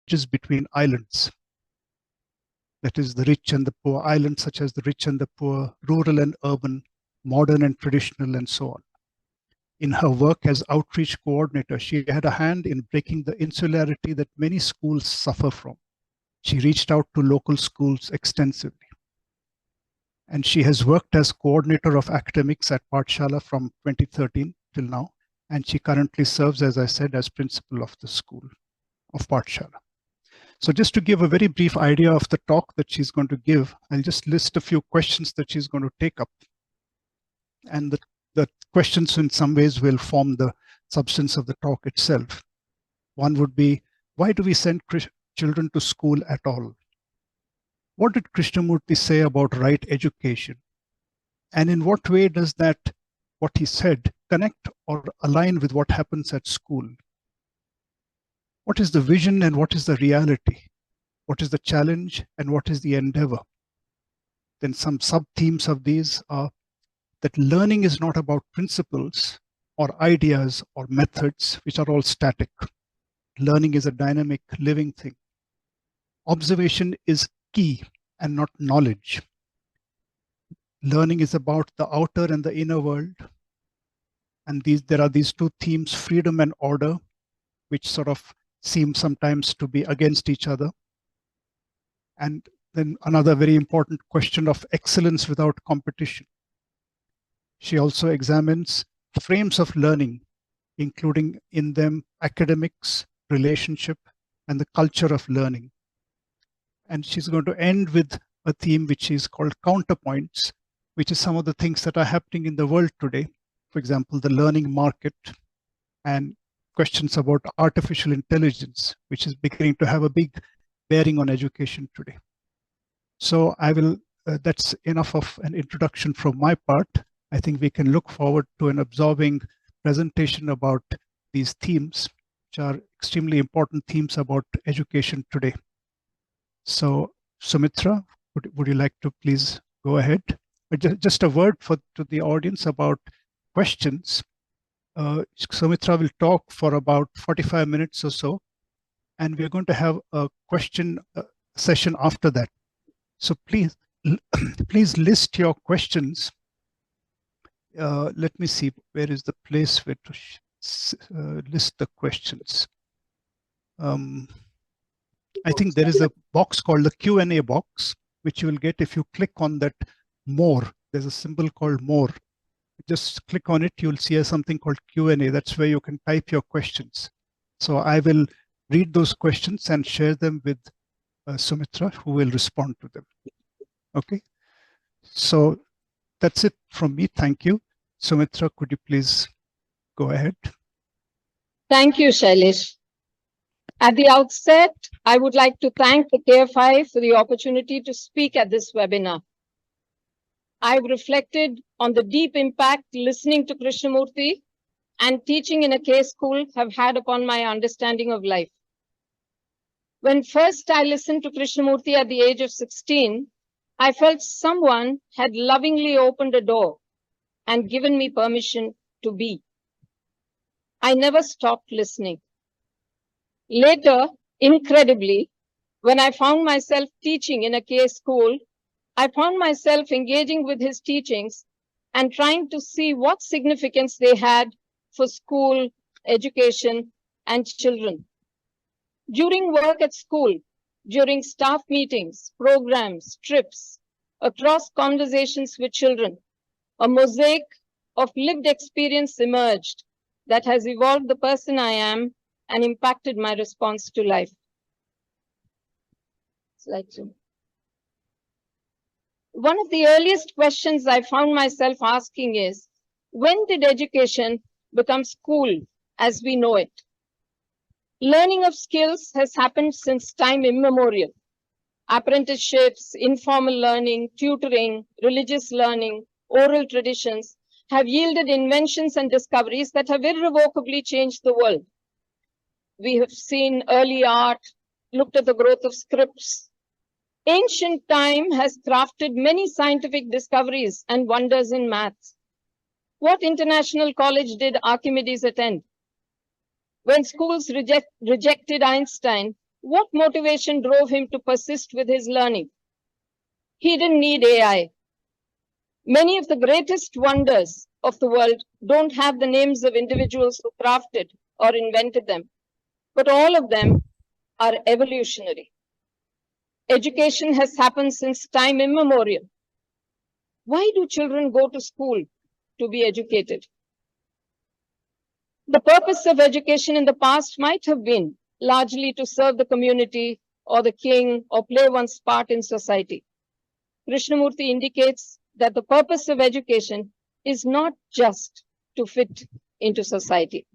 bridges between islands. That is the rich and the poor, islands such as the rich and the poor, rural and urban, modern and traditional, and so on. In her work as outreach coordinator, she had a hand in breaking the insularity that many schools suffer from. She reached out to local schools extensively. And she has worked as coordinator of academics at Pathashaala from 2013 till now. And she currently serves, as I said, as principal of the school of Pathashaala. So just to give a very brief idea of the talk that she's going to give, I'll just list a few questions that she's going to take up. And the questions in some ways will form the substance of the talk itself. One would be, why do we send children to school at all? What did Krishnamurti say about right education? And in what way does that, what he said, connect or align with what happens at school? What is the vision and what is the reality? What is the challenge and what is the endeavor? Then some sub-themes of these are that learning is not about principles or ideas or methods, which are all static. Learning is a dynamic, living thing. Observation is key and not knowledge. Learning is about the outer and the inner world. And there are these two themes, freedom and order, which sort of seem sometimes to be against each other. And then another very important question of excellence without competition. She also examines frames of learning, including in them academics, relationship, and the culture of learning. And she's going to end with a theme which is called counterpoints, which is some of the things that are happening in the world today. For example, the learning market and questions about artificial intelligence, which is beginning to have a big bearing on education today. So I will, that's enough of an introduction from my part. I think we can look forward to an absorbing presentation about these themes, which are extremely important themes about education today. So Sumitra, would you like to please go ahead? Just a word to the audience about questions. Sumitra will talk for about 45 minutes or so, and we're going to have a question session after that. So please, please list your questions. Let me see, where is the place where to list the questions? I think there is a box called the Q&A box, which you will get if you click on that more. There's a symbol called more. Just click on it, you'll see something called Q&A. That's where you can type your questions. So I will read those questions and share them with Sumitra, who will respond to them. Okay, so that's it from me. Thank you. Sumitra, could you please go ahead? Thank you, Shailesh. At the outset, I would like to thank the KFI for the opportunity to speak at this webinar. I've reflected on the deep impact listening to Krishnamurti and teaching in a K school have had upon my understanding of life. When first I listened to Krishnamurti at the age of 16, I felt someone had lovingly opened a door and given me permission to be. I never stopped listening. Later, incredibly, when I found myself teaching in a K school, I found myself engaging with his teachings and trying to see what significance they had for school, education, and children. During work at school, during staff meetings, programs, trips, across conversations with children, a mosaic of lived experience emerged that has evolved the person I am and impacted my response to life. Slide 2. One of the earliest questions I found myself asking is, when did education become school as we know it? Learning of skills has happened since time immemorial. Apprenticeships, informal learning, tutoring, religious learning, oral traditions have yielded inventions and discoveries that have irrevocably changed the world. We have seen early art, looked at the growth of scripts. Ancient time has crafted many scientific discoveries and wonders in maths. What international college did Archimedes attend? When schools rejected Einstein, What motivation drove him to persist with his learning? He didn't need AI. Many of the greatest wonders of the world don't have the names of individuals who crafted or invented them, but all of them are evolutionary. Education has happened since time immemorial. Why do children go to school? To be educated. The purpose of education in the past might have been largely to serve the community or the king or play one's part in society. Krishnamurti indicates that the purpose of education is not just to fit into society.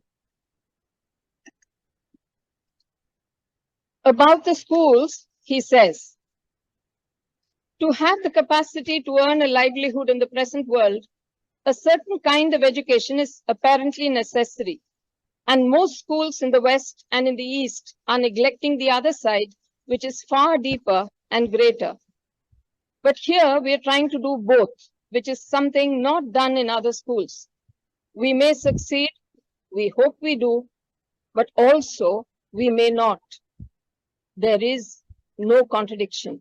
About the schools, he says, to have the capacity to earn a livelihood in the present world, a certain kind of education is apparently necessary. And most schools in the West and in the East are neglecting the other side, which is far deeper and greater. But here we are trying to do both, which is something not done in other schools. We may succeed, we hope we do, but also we may not. There is no contradiction.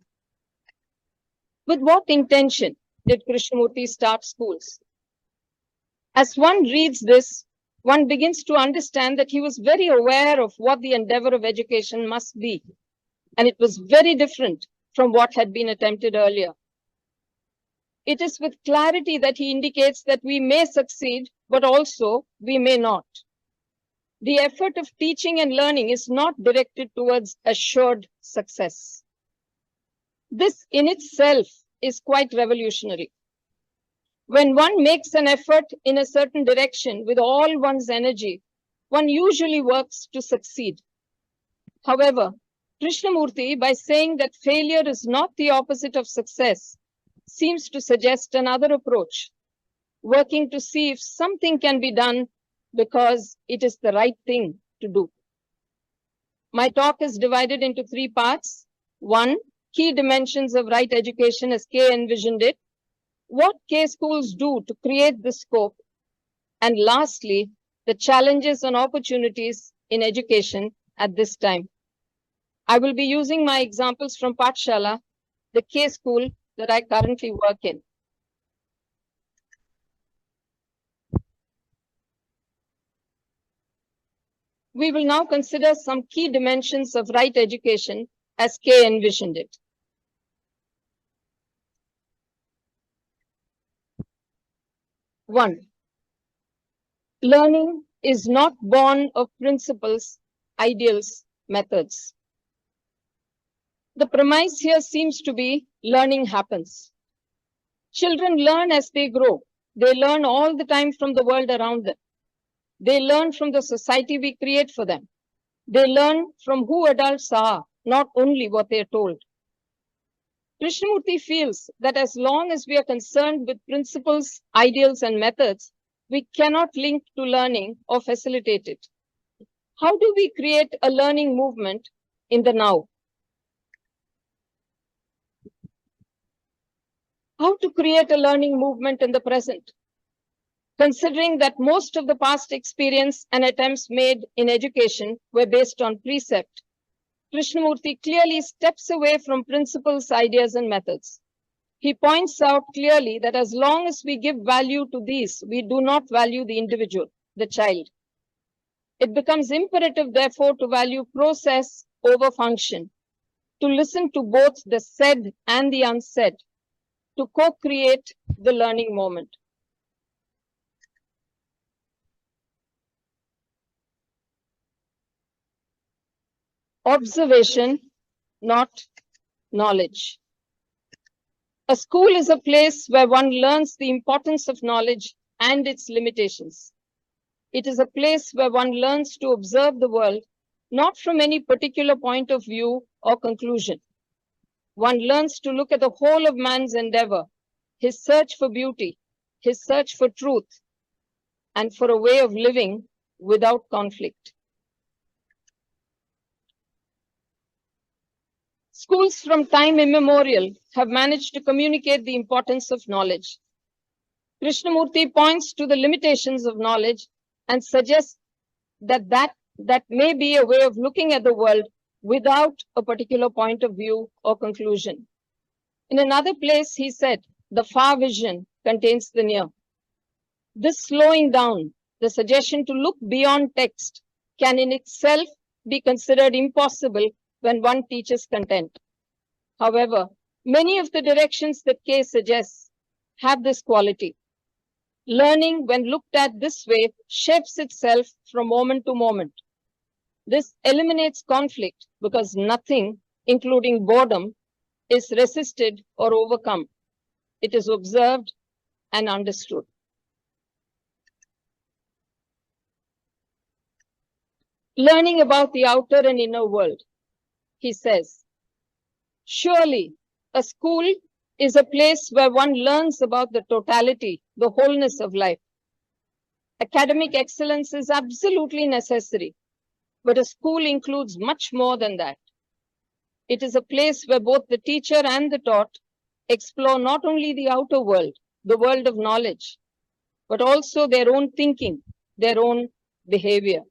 With what intention did Krishnamurti start schools? As one reads this, one begins to understand that he was very aware of what the endeavor of education must be, and it was very different from what had been attempted earlier. It is with clarity that he indicates that we may succeed, but also we may not. The effort of teaching and learning is not directed towards assured success. This in itself is quite revolutionary. When one makes an effort in a certain direction with all one's energy, one usually works to succeed. However, Krishnamurti, by saying that failure is not the opposite of success, seems to suggest another approach, working to see if something can be done because it is the right thing to do. My talk is divided into 3 parts. 1, key dimensions of right education as K envisioned it, what K schools do to create this scope, and lastly, the challenges and opportunities in education at this time. I will be using my examples from Pathashaala, the K school that I currently work in. We will now consider some key dimensions of right education as K envisioned it. 1. Learning is not born of principles, ideals, methods. The premise here seems to be learning happens. Children learn as they grow. They learn all the time from the world around them. They learn from the society we create for them. They learn from who adults are, not only what they are told. Krishnamurti feels that as long as we are concerned with principles, ideals, and methods, we cannot link to learning or facilitate it. How do we create a learning movement in the now? How to create a learning movement in the present? Considering that most of the past experience and attempts made in education were based on precept, Krishnamurti clearly steps away from principles, ideas, and methods. He points out clearly that as long as we give value to these, we do not value the individual, the child. It becomes imperative, therefore, to value process over function, to listen to both the said and the unsaid, to co-create the learning moment. Observation, not knowledge. A school is a place where one learns the importance of knowledge and its limitations. It is a place where one learns to observe the world, not from any particular point of view or conclusion. One learns to look at the whole of man's endeavor, his search for beauty, his search for truth, and for a way of living without conflict. Schools from time immemorial have managed to communicate the importance of knowledge. Krishnamurti points to the limitations of knowledge and suggests that may be a way of looking at the world without a particular point of view or conclusion. In another place, he said, the far vision contains the near. This slowing down, the suggestion to look beyond text, can in itself be considered impossible when one teaches content. However, many of the directions that K suggests have this quality. Learning, when looked at this way, shapes itself from moment to moment. This eliminates conflict because nothing, including boredom, is resisted or overcome. It is observed and understood. Learning about the outer and inner world, he says, surely a school is a place where one learns about the totality, the wholeness of life. Academic excellence is absolutely necessary, but a school includes much more than that. It is a place where both the teacher and the taught explore not only the outer world, the world of knowledge, but also their own thinking, their own behavior.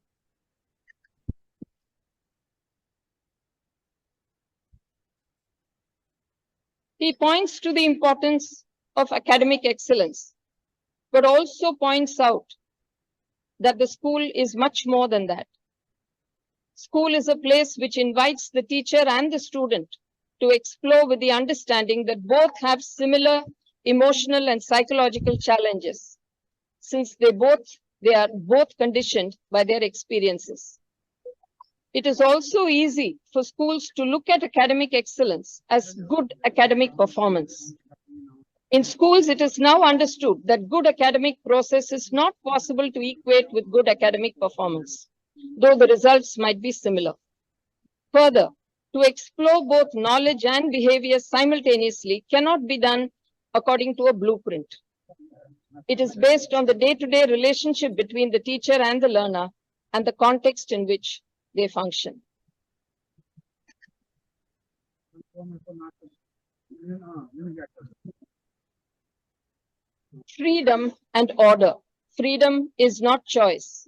He points to the importance of academic excellence, but also points out that the school is much more than that. School is a place which invites the teacher and the student to explore with the understanding that both have similar emotional and psychological challenges, since they are both conditioned by their experiences. It is also easy for schools to look at academic excellence as good academic performance. In schools, it is now understood that good academic process is not possible to equate with good academic performance, though the results might be similar. Further, to explore both knowledge and behavior simultaneously cannot be done according to a blueprint. It is based on the day-to-day relationship between the teacher and the learner and the context in which they function. Freedom and order. Freedom is not choice.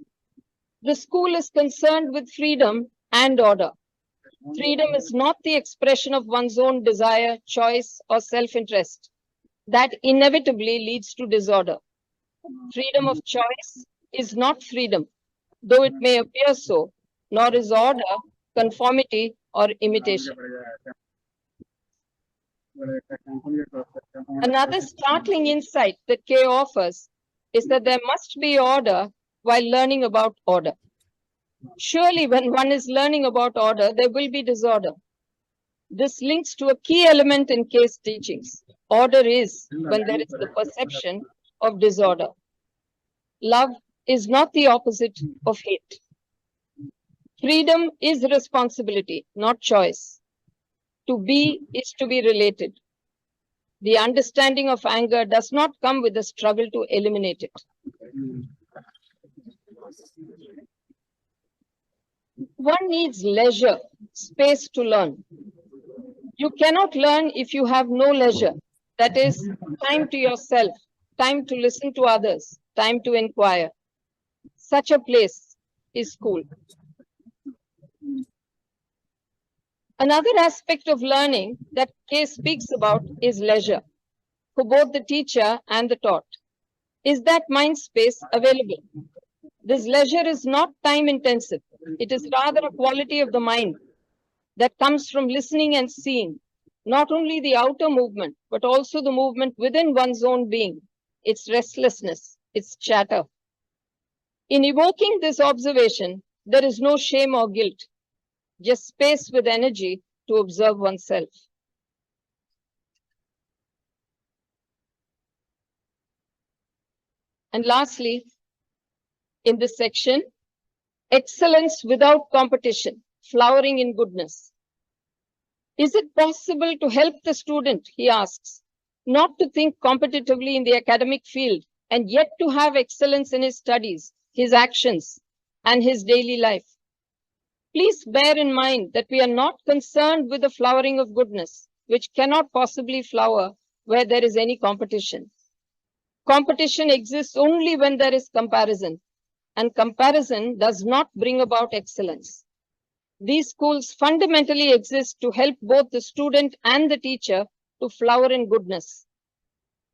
The school is concerned with freedom and order. Freedom is not the expression of one's own desire, choice, or self-interest. That inevitably leads to disorder. Freedom of choice is not freedom, though it may appear so, nor is order, conformity, or imitation. Another startling insight that K offers is that there must be order while learning about order. Surely when one is learning about order, there will be disorder. This links to a key element in K's teachings. Order is when there is the perception of disorder. Love is not the opposite of hate. Freedom is responsibility, not choice. To be is to be related. The understanding of anger does not come with a struggle to eliminate it. One needs leisure, space to learn. You cannot learn if you have no leisure. That is, time to yourself, time to listen to others, time to inquire. Such a place is school. Another aspect of learning that K speaks about is leisure for both the teacher and the taught. Is that mind space available? This leisure is not time intensive. It is rather a quality of the mind that comes from listening and seeing, not only the outer movement, but also the movement within one's own being, its restlessness, its chatter. In evoking this observation, there is no shame or guilt, just space with energy to observe oneself. And lastly, in this section, excellence without competition, flowering in goodness. Is it possible to help the student, he asks, not to think competitively in the academic field and yet to have excellence in his studies, his actions, and his daily life? Please bear in mind that we are not concerned with the flowering of goodness, which cannot possibly flower where there is any competition. Competition exists only when there is comparison, and comparison does not bring about excellence. These schools fundamentally exist to help both the student and the teacher to flower in goodness.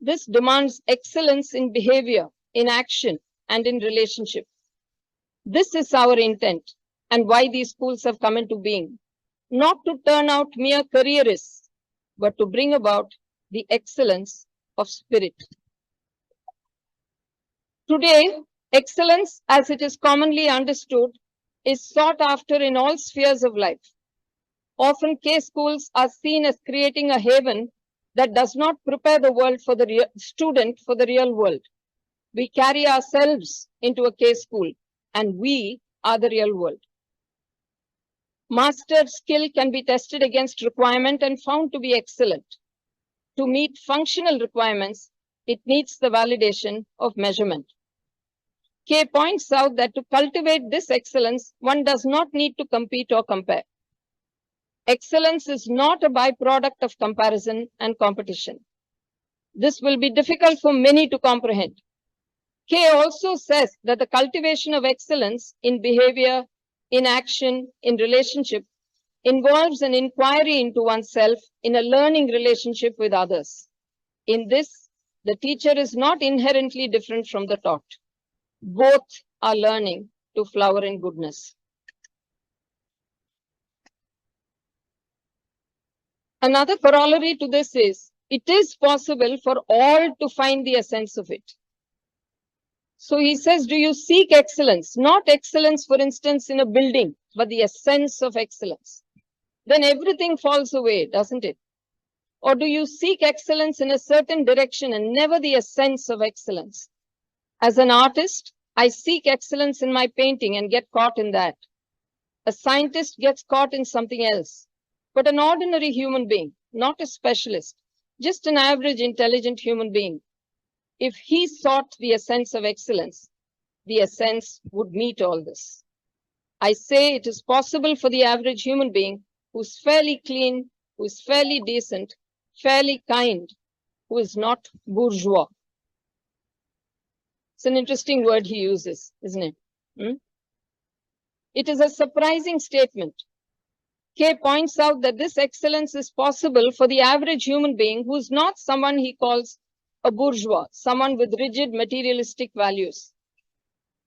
This demands excellence in behavior, in action, and in relationship. This is our intent and why these schools have come into being, not to turn out mere careerists, but to bring about the excellence of spirit. Today, excellence, as it is commonly understood, is sought after in all spheres of life. Often, K schools are seen as creating a haven that does not prepare the world for the student for the real world. We carry ourselves into a K school, and we are the real world. Mastered skill can be tested against requirement and found to be excellent. To meet functional requirements, it needs the validation of measurement. K points out that to cultivate this excellence, one does not need to compete or compare. Excellence is not a byproduct of comparison and competition. This will be difficult for many to comprehend. K also says that the cultivation of excellence in behavior, in action, in relationship, involves an inquiry into oneself in a learning relationship with others. In this, the teacher is not inherently different from the taught. Both are learning to flower in goodness. Another corollary to this is, it is possible for all to find the essence of it. So he says, do you seek excellence? Not excellence, for instance, in a building, but the essence of excellence. Then everything falls away, doesn't it? Or do you seek excellence in a certain direction and never the essence of excellence? As an artist, I seek excellence in my painting and get caught in that. A scientist gets caught in something else. But an ordinary human being, not a specialist, just an average intelligent human being, if he sought the essence of excellence, the essence would meet all this. I say it is possible for the average human being who's fairly clean, who is fairly decent, fairly kind, who is not bourgeois. It's an interesting word he uses, isn't it? It is a surprising statement. K points out that this excellence is possible for the average human being who is not someone he calls a bourgeois, someone with rigid materialistic values.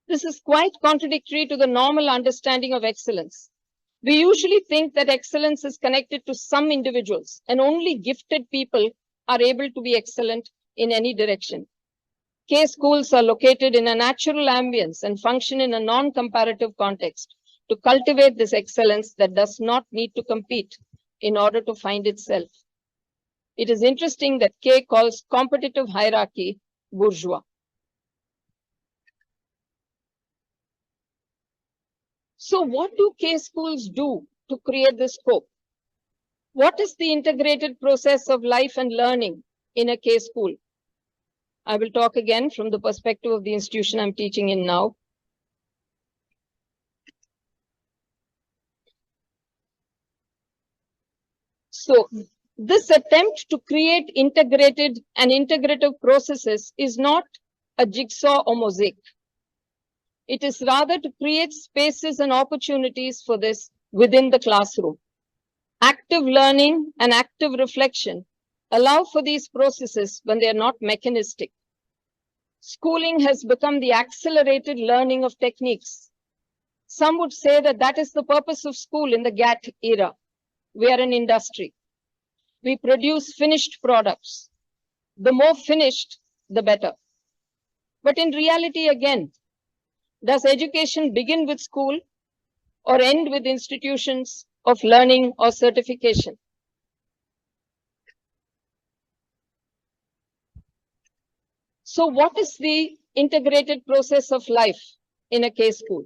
This is quite contradictory to the normal understanding of excellence. We usually think that excellence is connected to some individuals, and only gifted people are able to be excellent in any direction. K schools are located in a natural ambience and function in a non-comparative context to cultivate this excellence that does not need to compete in order to find itself. It is interesting that K calls competitive hierarchy bourgeois. So what do K schools do to create this scope? What is the integrated process of life and learning in a K school? I will talk again from the perspective of the institution I'm teaching in now. So this attempt to create integrated and integrative processes is not a jigsaw or mosaic. It is rather to create spaces and opportunities for this within the classroom. Active learning and active reflection allow for these processes when they are not mechanistic. Schooling has become the accelerated learning of techniques. Some would say that that is the purpose of school in the GATT era. We are an industry. We produce finished products. The more finished, the better. But in reality, again, does education begin with school or end with institutions of learning or certification? So what is the integrated process of life in a K school?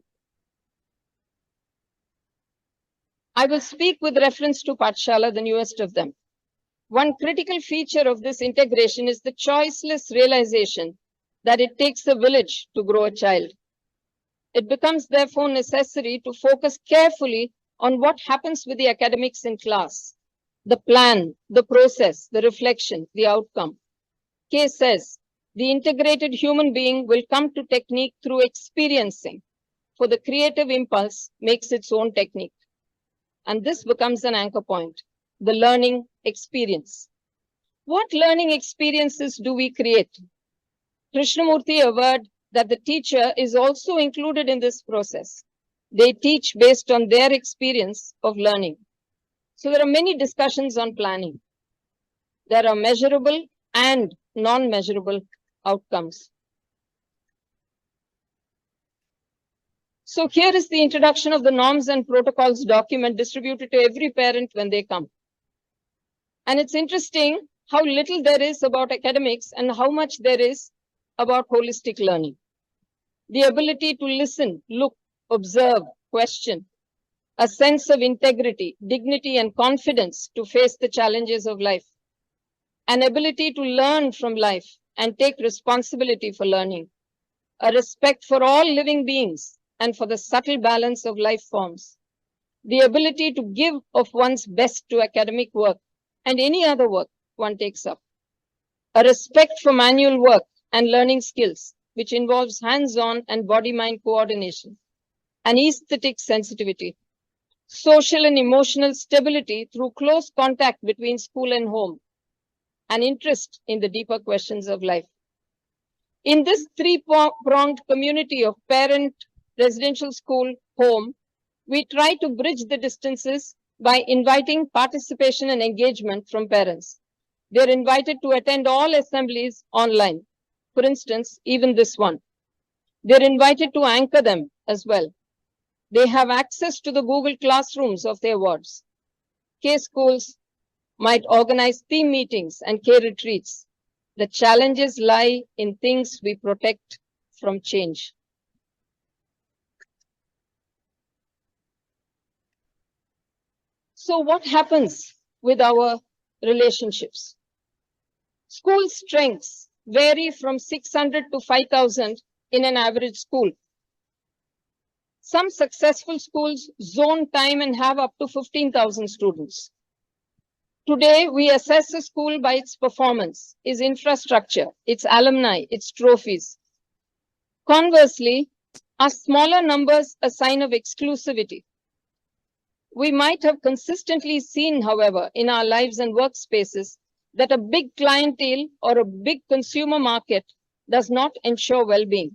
I will speak with reference to Pathashaala, the newest of them. One critical feature of this integration is the choiceless realization that it takes a village to grow a child. It becomes therefore necessary to focus carefully on what happens with the academics in class, the plan, the process, the reflection, the outcome. K says, the integrated human being will come to technique through experiencing, for the creative impulse makes its own technique. and this becomes an anchor point, the learning experience. What learning experiences do we create? Krishnamurti averred that the teacher is also included in this process. They teach based on their experience of learning. So there are many discussions on planning. There are measurable and non-measurable outcomes. So here is the introduction of the norms and protocols document distributed to every parent when they come. And it's interesting how little there is about academics and how much there is about holistic learning. The ability to listen, look, observe, question, a sense of integrity, dignity, and confidence to face the challenges of life, an ability to learn from life and take responsibility for learning, a respect for all living beings and for the subtle balance of life forms, the ability to give of one's best to academic work and any other work one takes up, a respect for manual work and learning skills, which involves hands-on and body-mind coordination, an aesthetic sensitivity, social and emotional stability through close contact between school and home, an interest in the deeper questions of life. In this three-pronged community of parent, residential school, home, we try to bridge the distances by inviting participation and engagement from parents. They're invited to attend all assemblies online. For instance, even this one. They're invited to anchor them as well. They have access to the Google classrooms of their wards. K schools might organize theme meetings and K retreats. The challenges lie in things we protect from change. So what happens with our relationships? School strengths vary from 600 to 5,000 in an average school. Some successful schools zone time and have up to 15,000 students. Today, we assess a school by its performance, its infrastructure, its alumni, its trophies. Conversely, are smaller numbers a sign of exclusivity? We might have consistently seen, however, in our lives and workspaces that a big clientele or a big consumer market does not ensure well-being.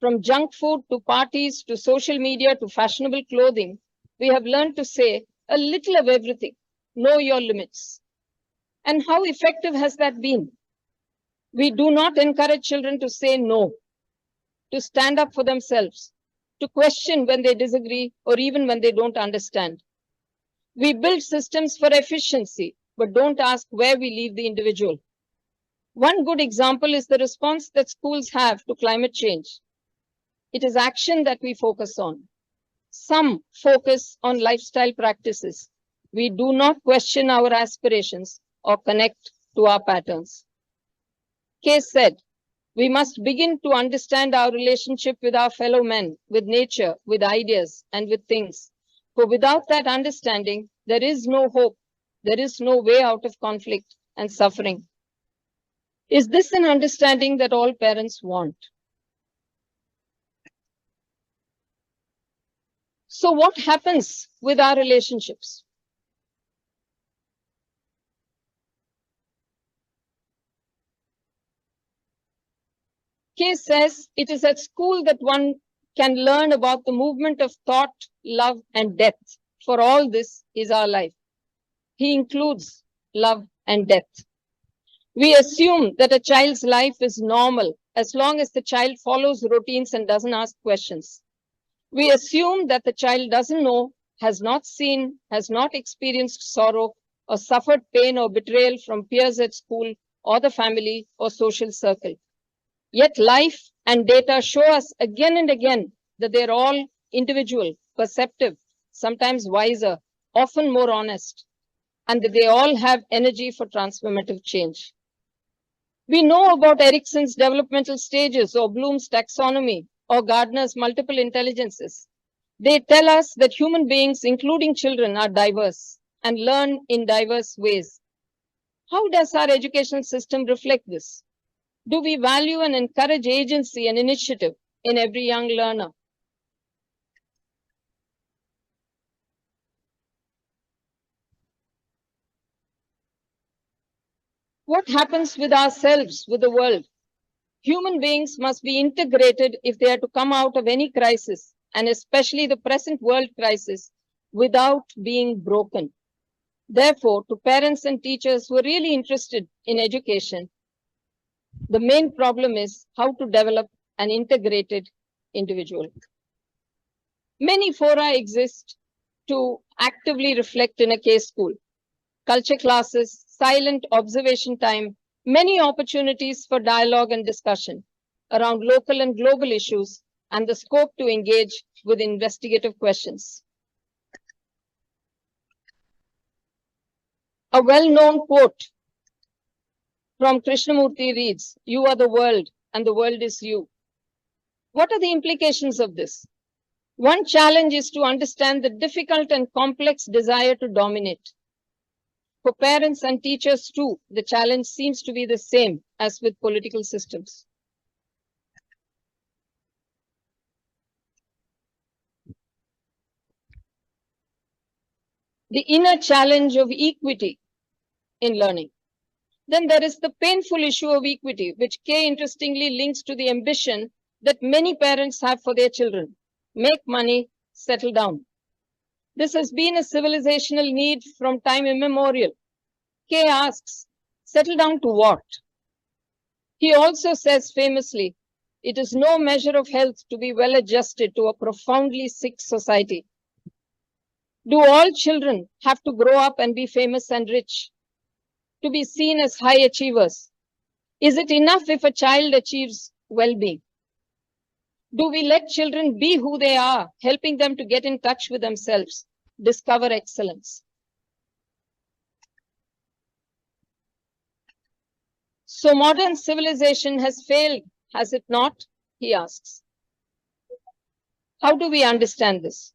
From junk food to parties to social media to fashionable clothing, we have learned to say a little of everything. Know your limits. And how effective has that been? We do not encourage children to say no, to stand up for themselves, to question when they disagree or even when they don't understand. We build systems for efficiency, but don't ask where we leave the individual. One good example is the response that schools have to climate change. It is action that we focus on. Some focus on lifestyle practices. We do not question our aspirations or connect to our patterns. Case said, we must begin to understand our relationship with our fellow men, with nature, with ideas, and with things. For without that understanding, there is no hope. There is no way out of conflict and suffering. Is this an understanding that all parents want? So what happens with our relationships? Case says it is at school that one can learn about the movement of thought, love, and death. For all this is our life. He includes love and death. We assume that a child's life is normal as long as the child follows routines and doesn't ask questions. We assume that the child doesn't know, has not seen, has not experienced sorrow or suffered pain or betrayal from peers at school or the family or social circle. Yet life and data show us again and again that they're all individual, perceptive, sometimes wiser, often more honest, and that they all have energy for transformative change. We know about Erickson's developmental stages or Bloom's taxonomy or Gardner's multiple intelligences. They tell us that human beings, including children, are diverse and learn in diverse ways. How does our education system reflect this? Do we value and encourage agency and initiative in every young learner? What happens with ourselves, with the world? Human beings must be integrated if they are to come out of any crisis, and especially the present world crisis, without being broken. Therefore, to parents and teachers who are really interested in education, the main problem is how to develop an integrated individual. Many fora exist to actively reflect in a case school. Culture classes, silent observation time, many opportunities for dialogue and discussion around local and global issues, and the scope to engage with investigative questions. A well-known quote from Krishnamurti reads, "You are the world and the world is you." What are the implications of this? One challenge is to understand the difficult and complex desire to dominate. For parents and teachers too, the challenge seems to be the same as with political systems. The inner challenge of equity in learning. Then there is the painful issue of equity, which Kay interestingly links to the ambition that many parents have for their children. Make money, settle down. This has been a civilizational need from time immemorial. Kay asks, settle down to what? He also says famously, it is no measure of health to be well adjusted to a profoundly sick society. Do all children have to grow up and be famous and rich, to be seen as high achievers? Is it enough if a child achieves well-being? Do we let children be who they are, helping them to get in touch with themselves, discover excellence? So modern civilization has failed, has it not? He asks. How do we understand this?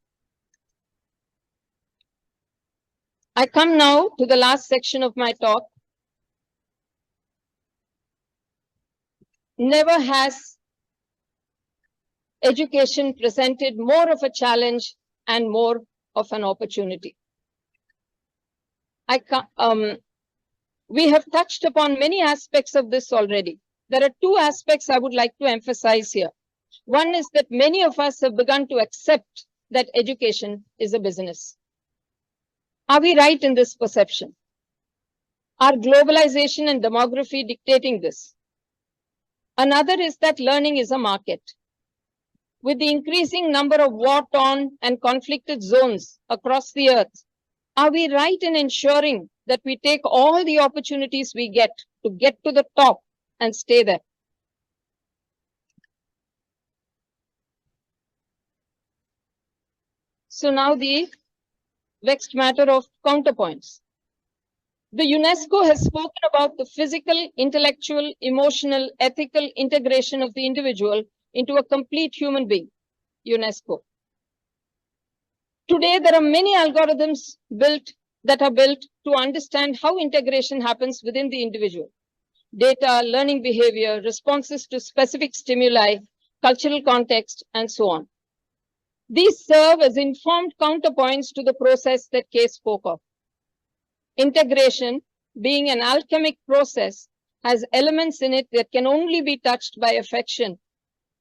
I come now to the last section of my talk. Never has education presented more of a challenge and more of an opportunity. We have touched upon many aspects of this already. There are two aspects I would like to emphasize here. One is that many of us have begun to accept that education is a business. Are we right in this perception? Are globalization and demography dictating this? Another is that learning is a market. With the increasing number of war-torn and conflicted zones across the earth, are we right in ensuring that we take all the opportunities we get to the top and stay there? So now the vexed matter of counterpoints. The UNESCO has spoken about the physical, intellectual, emotional, ethical integration of the individual into a complete human being, UNESCO. Today, there are many algorithms that are built to understand how integration happens within the individual. Data, learning behavior, responses to specific stimuli, cultural context, and so on. These serve as informed counterpoints to the process that Kay spoke of. Integration, being an alchemic process, has elements in it that can only be touched by affection,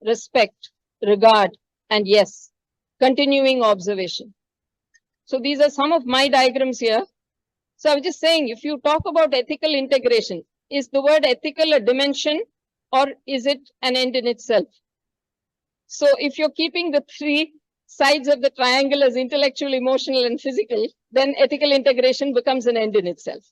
respect, regard, and yes, continuing observation. So these are some of my diagrams here. So I was just saying, if you talk about ethical integration, is the word ethical a dimension or is it an end in itself? So if you're keeping the three sides of the triangle as intellectual, emotional, and physical, then ethical integration becomes an end in itself.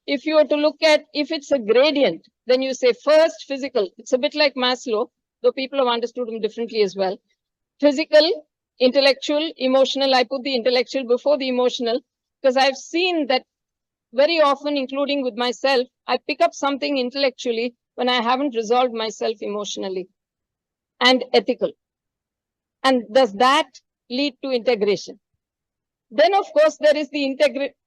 If you were to look at, if it's a gradient, then you say first physical. It's a bit like Maslow, though people have understood him differently as well. Physical, intellectual, emotional. I put the intellectual before the emotional because I've seen that very often, including with myself, I pick up something intellectually when I haven't resolved myself emotionally. And ethical. And does that lead to integration? Then, of course, there is the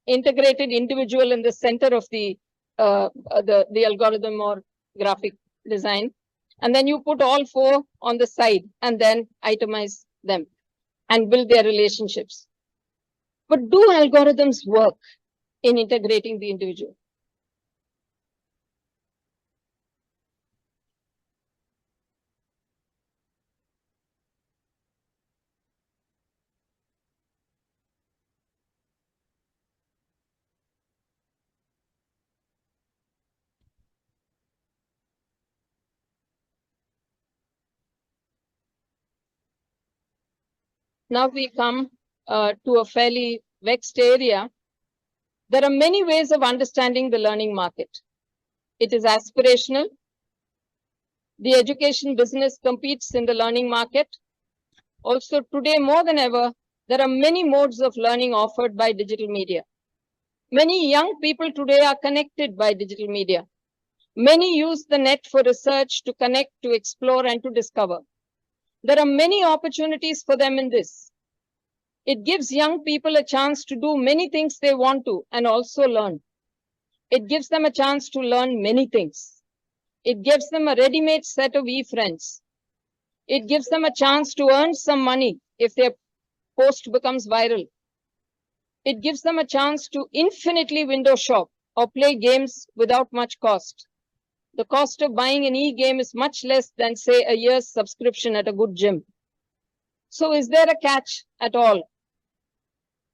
integrated individual in the center of the algorithm or graphic design. And then you put all four on the side and then itemize them and build their relationships. But do algorithms work in integrating the individual? Now we come to a fairly vexed area. There are many ways of understanding the learning market. It is aspirational. The education business competes in the learning market. Also, today more than ever, there are many modes of learning offered by digital media. Many young people today are connected by digital media. Many use the net for research, to connect, to explore, and to discover. There are many opportunities for them in this. It gives young people a chance to do many things they want to and also learn. It gives them a chance to learn many things. It gives them a ready-made set of e-friends. It gives them a chance to earn some money if their post becomes viral. It gives them a chance to infinitely window shop or play games without much cost. The cost of buying an e-game is much less than, say, a year's subscription at a good gym. So is there a catch at all?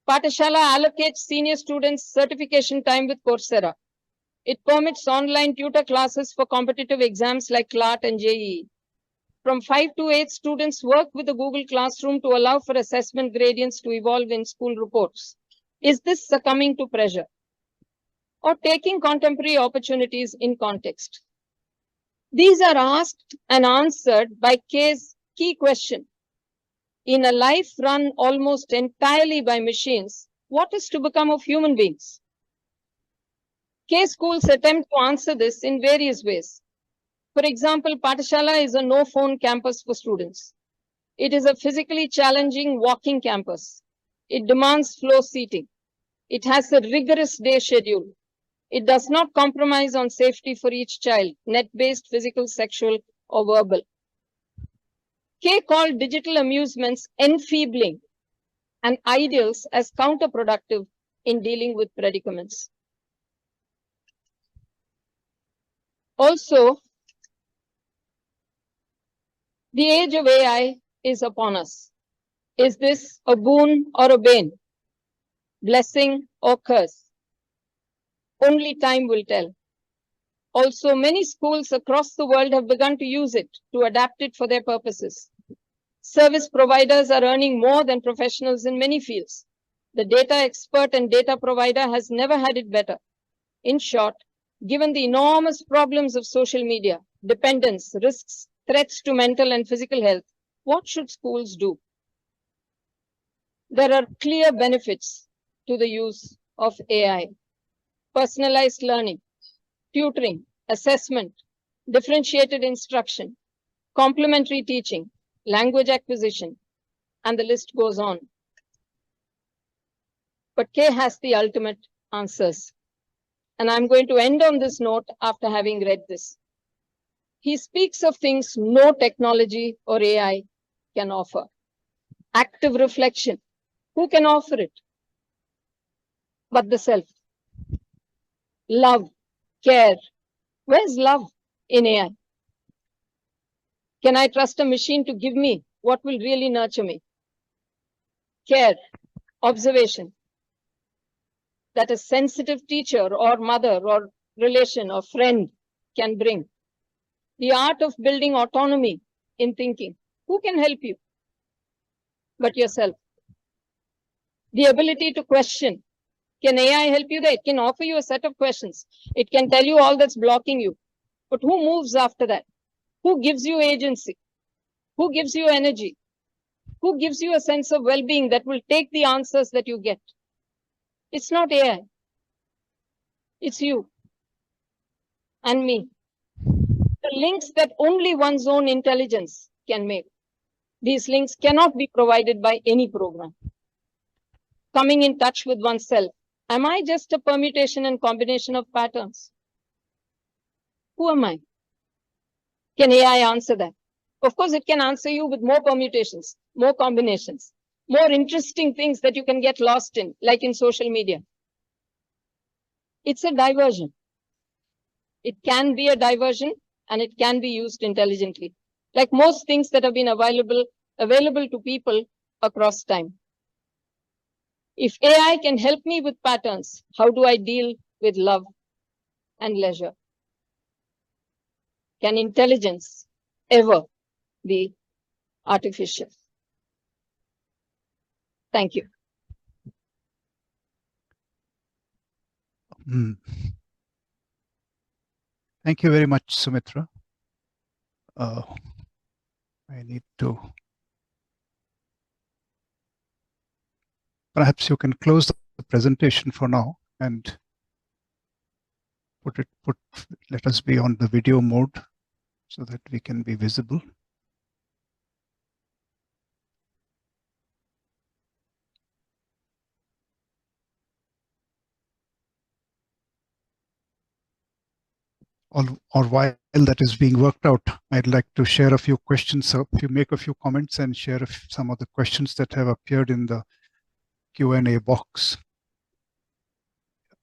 Pathashaala allocates senior students certification time with Coursera. It permits online tutor classes for competitive exams like CLAT and JEE. From 5 to 8 students work with the Google Classroom to allow for assessment gradients to evolve in school reports. Is this succumbing to pressure? Or taking contemporary opportunities in context? These are asked and answered by K's key question. In a life run almost entirely by machines, what is to become of human beings? K schools attempt to answer this in various ways. For example, Pathashaala is a no-phone campus for students. It is a physically challenging walking campus. It demands floor seating. It has a rigorous day schedule. It does not compromise on safety for each child, net-based, physical, sexual, or verbal. K called digital amusements enfeebling and ideals as counterproductive in dealing with predicaments. Also, the age of AI is upon us. Is this a boon or a bane? Blessing or curse? Only time will tell. Also, many schools across the world have begun to use it, to adapt it for their purposes. Service providers are earning more than professionals in many fields. The data expert and data provider has never had it better. In short, given the enormous problems of social media, dependence, risks, threats to mental and physical health, what should schools do? There are clear benefits to the use of AI. Personalized learning, tutoring, assessment, differentiated instruction, complementary teaching, language acquisition, and the list goes on. But K has the ultimate answers. And I'm going to end on this note after having read this. He speaks of things no technology or AI can offer. Active reflection. Who can offer it? But the self. Love, care. Where's love in AI? Can I trust a machine to give me what will really nurture me? Care, observation. That a sensitive teacher or mother or relation or friend can bring. The art of building autonomy in thinking. Who can help you but yourself? The ability to question. Can AI help you there? It can offer you a set of questions. It can tell you all that's blocking you. But who moves after that? Who gives you agency? Who gives you energy? Who gives you a sense of well-being that will take the answers that you get? It's not AI. It's you and me. The links that only one's own intelligence can make. These links cannot be provided by any program. Coming in touch with oneself. Am I just a permutation and combination of patterns? Who am I? Can AI answer that? Of course, it can answer you with more permutations, more combinations, more interesting things that you can get lost in, like in social media. It's a diversion. It can be a diversion and it can be used intelligently, like most things that have been available to people across time. If AI can help me with patterns, how do I deal with love and leisure? Can intelligence ever be artificial? Thank you. Thank you very much, Sumitra. I need to. Perhaps you can close the presentation for now and let us be on the video mode so that we can be visible. Or while that is being worked out, I'd like to share a few questions. So if you make a few comments and share some of the questions that have appeared in the Q&A box.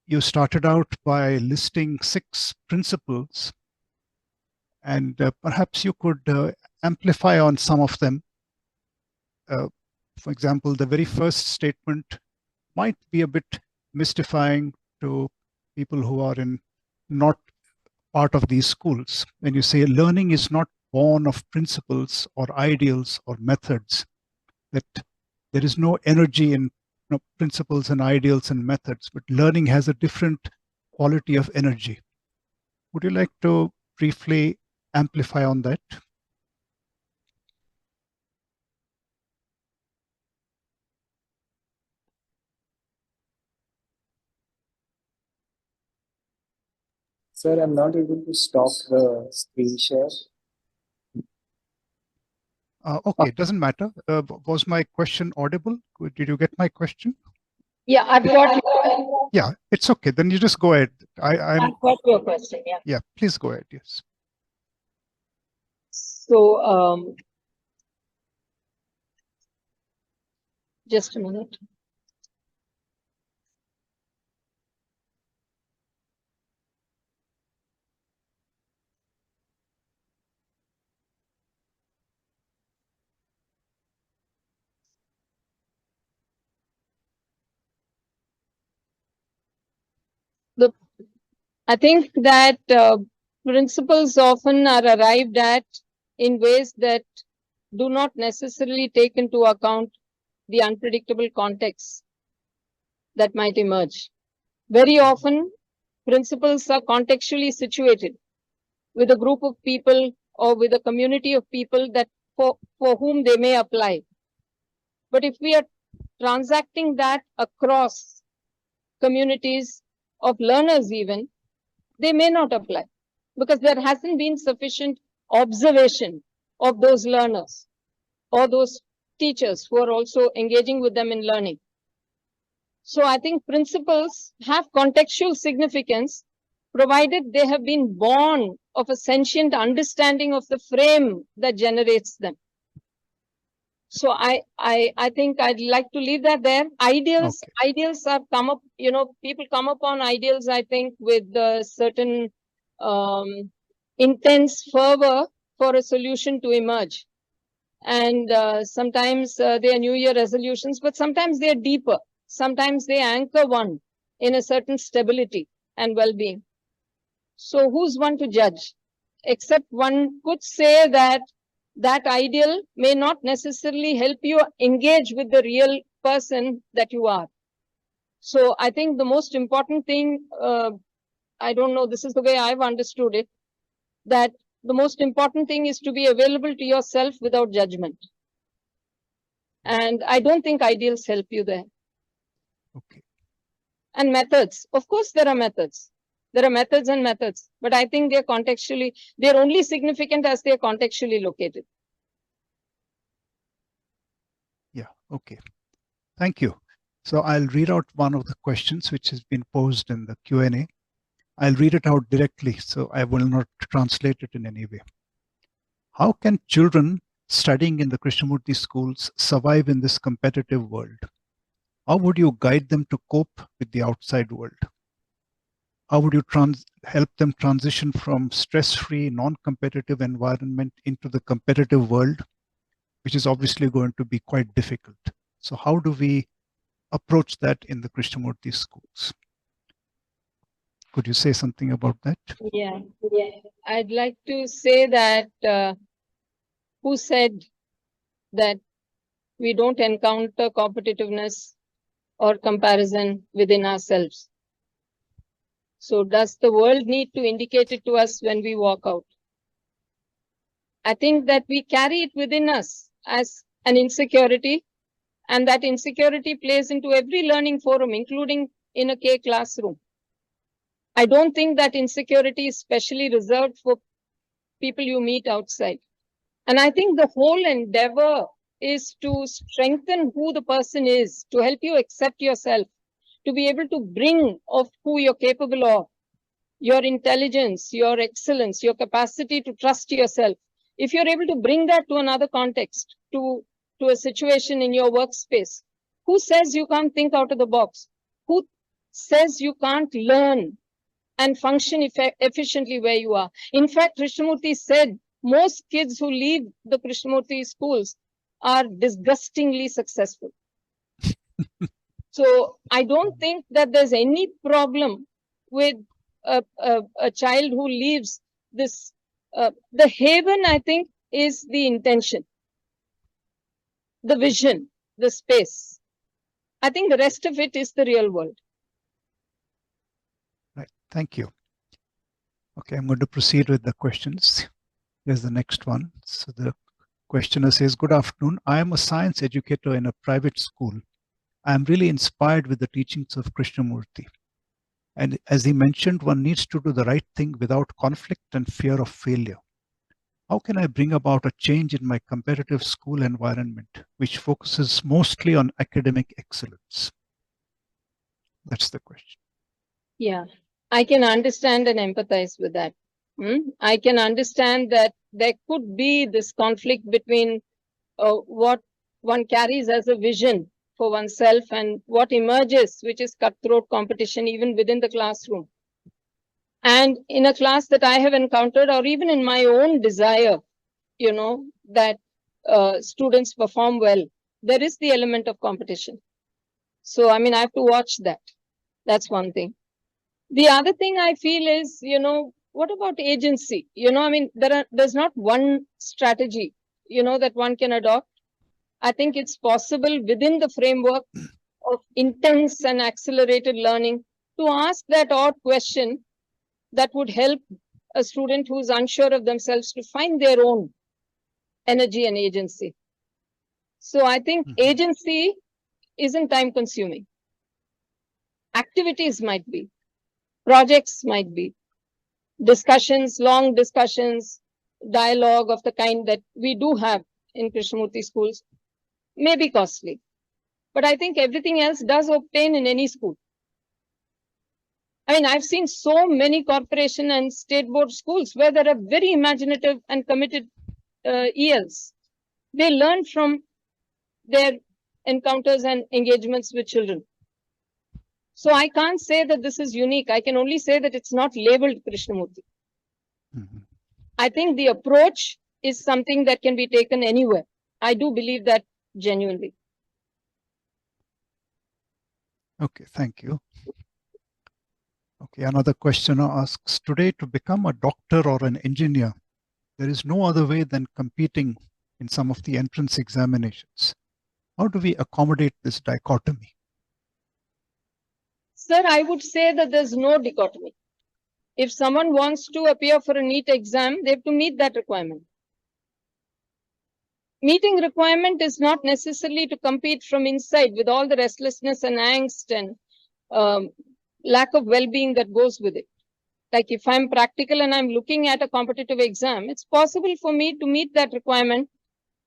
You started out by listing 6 principles, and perhaps you could amplify on some of them. For example, the very first statement might be a bit mystifying to people who are not part of these schools. When you say learning is not born of principles or ideals or methods, that there is no energy in principles and ideals and methods, but learning has a different quality of energy. Would you like to briefly amplify on that? Sir, I'm not able to stop the screen share. Okay, it doesn't matter. Was my question audible? Did you get my question? Yeah, I've got you. Yeah, it's okay. Then you just go ahead. I've got your question. Yeah. Yeah, please go ahead. Yes. So, just a minute. I think that principles often are arrived at in ways that do not necessarily take into account the unpredictable contexts that might emerge. Very often, principles are contextually situated with a group of people or with a community of people that for whom they may apply. But if we are transacting that across communities of learners even, they may not apply because there hasn't been sufficient observation of those learners or those teachers who are also engaging with them in learning. So I think principles have contextual significance provided they have been born of a sentient understanding of the frame that generates them. So I think I'd like to leave that there. Ideals have come up, people come upon ideals, I think, with certain intense fervor for a solution to emerge. And sometimes they are New Year resolutions, but sometimes they are deeper. Sometimes they anchor one in a certain stability and well-being. So who's one to judge? Except one could say that that ideal may not necessarily help you engage with the real person that you are. So I think the most important thing, I don't know, this is the way I've understood it, that the most important thing is to be available to yourself without judgment. And I don't think ideals help you there. Okay. And methods, of course, there are methods. There are methods and methods, but I think they're only significant as they're contextually located. Yeah, okay. Thank you. So I'll read out one of the questions which has been posed in the Q&A. I'll read it out directly, so I will not translate it in any way. How can children studying in the Krishnamurti schools survive in this competitive world? How would you guide them to cope with the outside world? How would you help them transition from stress-free, non-competitive environment into the competitive world, which is obviously going to be quite difficult? So how do we approach that in the Krishnamurti schools? Could you say something about that? Yeah. I'd like to say that who said that we don't encounter competitiveness or comparison within ourselves. So does the world need to indicate it to us when we walk out? I think that we carry it within us as an insecurity, and that insecurity plays into every learning forum, including in a K classroom. I don't think that insecurity is specially reserved for people you meet outside. And I think the whole endeavor is to strengthen who the person is, to help you accept yourself, to be able to bring of who you're capable of, your intelligence, your excellence, your capacity to trust yourself. If you're able to bring that to another context, to a situation in your workspace, who says you can't think out of the box? Who says you can't learn and function efficiently where you are? In fact, Krishnamurti said most kids who leave the Krishnamurti schools are disgustingly successful. So I don't think that there's any problem with a child who leaves this. The haven, I think, is the intention, the vision, the space. I think the rest of it is the real world. Right. Thank you. Okay, I'm going to proceed with the questions. Here's the next one. So the questioner says, good afternoon. I am a science educator in a private school. I am really inspired with the teachings of Krishnamurti. And as he mentioned, one needs to do the right thing without conflict and fear of failure. How can I bring about a change in my competitive school environment, which focuses mostly on academic excellence? That's the question. Yeah, I can understand and empathize with that. I can understand that there could be this conflict between what one carries as a vision for oneself and what emerges, which is cutthroat competition even within the classroom. And in a class that I have encountered, or even in my own desire, that students perform well, there is the element of competition. So, I mean, I have to watch that. That's one thing. The other thing I feel is, what about agency? I mean, there's not one strategy, that one can adopt. I think it's possible within the framework of intense and accelerated learning to ask that odd question that would help a student who's unsure of themselves to find their own energy and agency. So I think agency isn't time consuming. Activities might be, projects might be, discussions, long discussions, dialogue of the kind that we do have in Krishnamurti schools may be costly. But I think everything else does obtain in any school. I mean, I've seen so many corporation and state board schools where there are very imaginative and committed ELs. They learn from their encounters and engagements with children. So I can't say that this is unique. I can only say that it's not labeled Krishnamurti. I think the approach is something that can be taken anywhere. I do believe that genuinely. Okay, thank you. Okay, another questioner asks, today to become a doctor or an engineer, there is no other way than competing in some of the entrance examinations. How do we accommodate this dichotomy? Sir, I would say that there's no dichotomy. If someone wants to appear for a NEET exam, they have to meet that requirement. Meeting requirement is not necessarily to compete from inside with all the restlessness and angst and lack of well-being that goes with it. Like if I'm practical and I'm looking at a competitive exam, it's possible for me to meet that requirement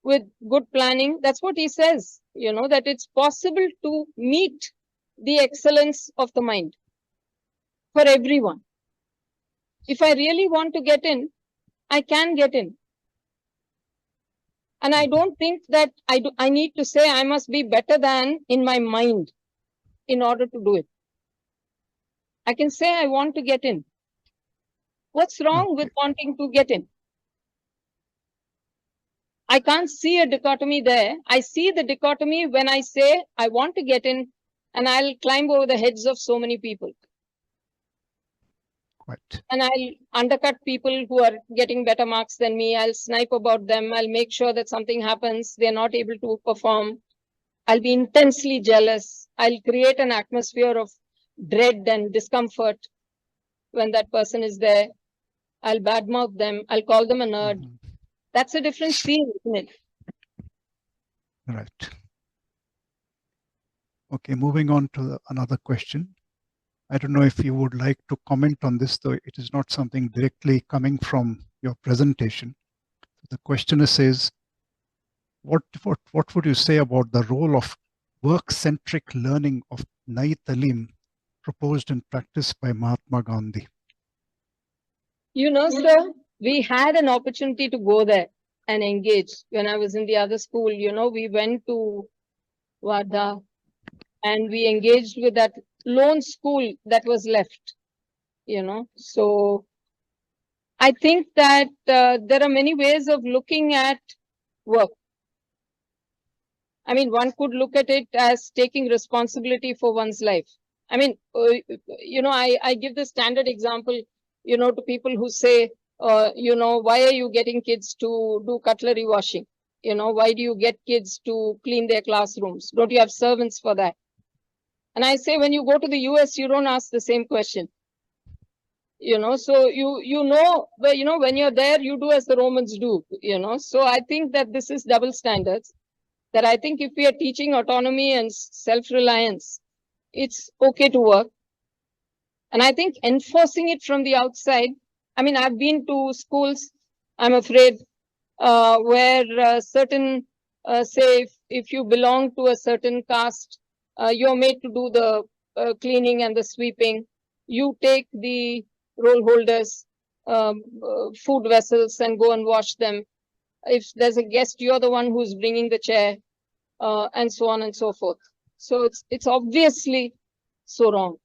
with good planning. That's what he says, that it's possible to meet the excellence of the mind for everyone. If I really want to get in, I can get in. And I don't think that I need to say I must be better than in my mind in order to do it. I can say I want to get in. What's wrong with wanting to get in? I can't see a dichotomy there. I see the dichotomy when I say I want to get in and I'll climb over the heads of so many people. Right. And I'll undercut people who are getting better marks than me. I'll snipe about them. I'll make sure that something happens. They're not able to perform. I'll be intensely jealous. I'll create an atmosphere of dread and discomfort when that person is there. I'll badmouth them. I'll call them a nerd. That's a different scene, isn't it? Right. Okay, moving on to another question. I don't know if you would like to comment on this, though it is not something directly coming from your presentation. The questioner says, what would you say about the role of work-centric learning of Nai Talim proposed and practiced by Mahatma Gandhi? You know, sir, we had an opportunity to go there and engage. When I was in the other school, you know, we went to Wada and we engaged with that lone school that was left, you know. So I think that there are many ways of looking at work. I mean, one could look at it as taking responsibility for one's life. I mean, you know, I give the standard example, you know, to people who say, you know, why are you getting kids to do cutlery washing? You know, why do you get kids to clean their classrooms? Don't you have servants for that? And I say, when you go to the US, you don't ask the same question. You know, so you know, when you're there, you do as the Romans do, you know. So I think that this is double standards. That I think if we are teaching autonomy and self-reliance, it's okay to work. And I think enforcing it from the outside, I mean, I've been to schools, I'm afraid, where certain, say, if you belong to a certain caste, you're made to do the cleaning and the sweeping. You take the roll holders, food vessels and go and wash them. If there's a guest, you're the one who's bringing the chair, and so on and so forth. So it's obviously so wrong.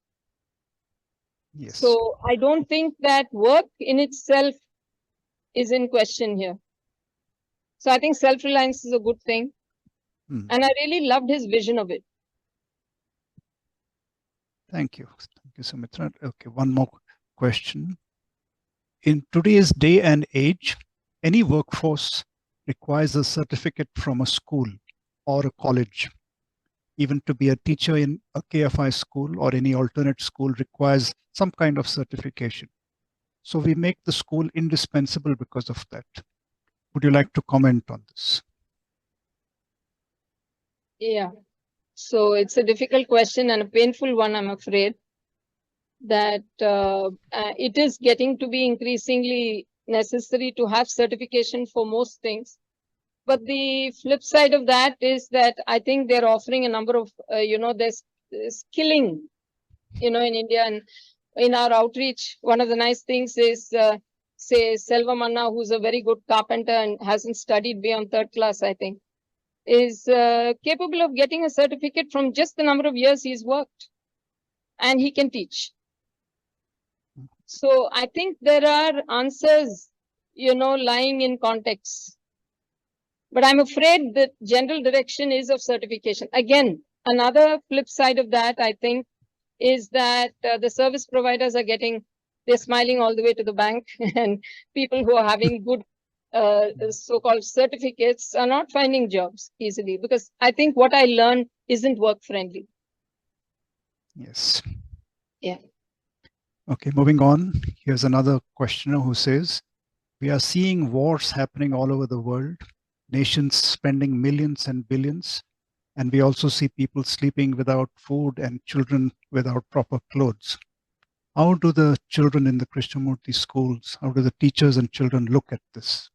Yes. So I don't think that work in itself is in question here. So I think self-reliance is a good thing. And I really loved his vision of it. Thank you. Thank you, Sumitra. Okay, one more question. In today's day and age, any workforce requires a certificate from a school or a college. Even to be a teacher in a KFI school or any alternate school requires some kind of certification. So we make the school indispensable because of that. Would you like to comment on this? Yeah. So it's a difficult question and a painful one, I'm afraid, that it is getting to be increasingly necessary to have certification for most things. But the flip side of that is that I think they're offering a number of, you know, there's skilling, you know, in India. And in our outreach, one of the nice things is, say, Selva Manna, who's a very good carpenter and hasn't studied beyond third class, I think, is capable of getting a certificate from just the number of years he's worked. And he can teach. So I think there are answers, you know, lying in context. But I'm afraid the general direction is of certification. Again, another flip side of that, I think, is that the service providers are they're smiling all the way to the bank, and people who are having good so-called certificates are not finding jobs easily, because I think what I learned isn't work-friendly. Yes. Yeah. Okay, moving on. Here's another questioner who says, we are seeing wars happening all over the world, nations spending millions and billions, and we also see people sleeping without food and children without proper clothes. How do the children in the Krishnamurti schools, how do the teachers and children look at this?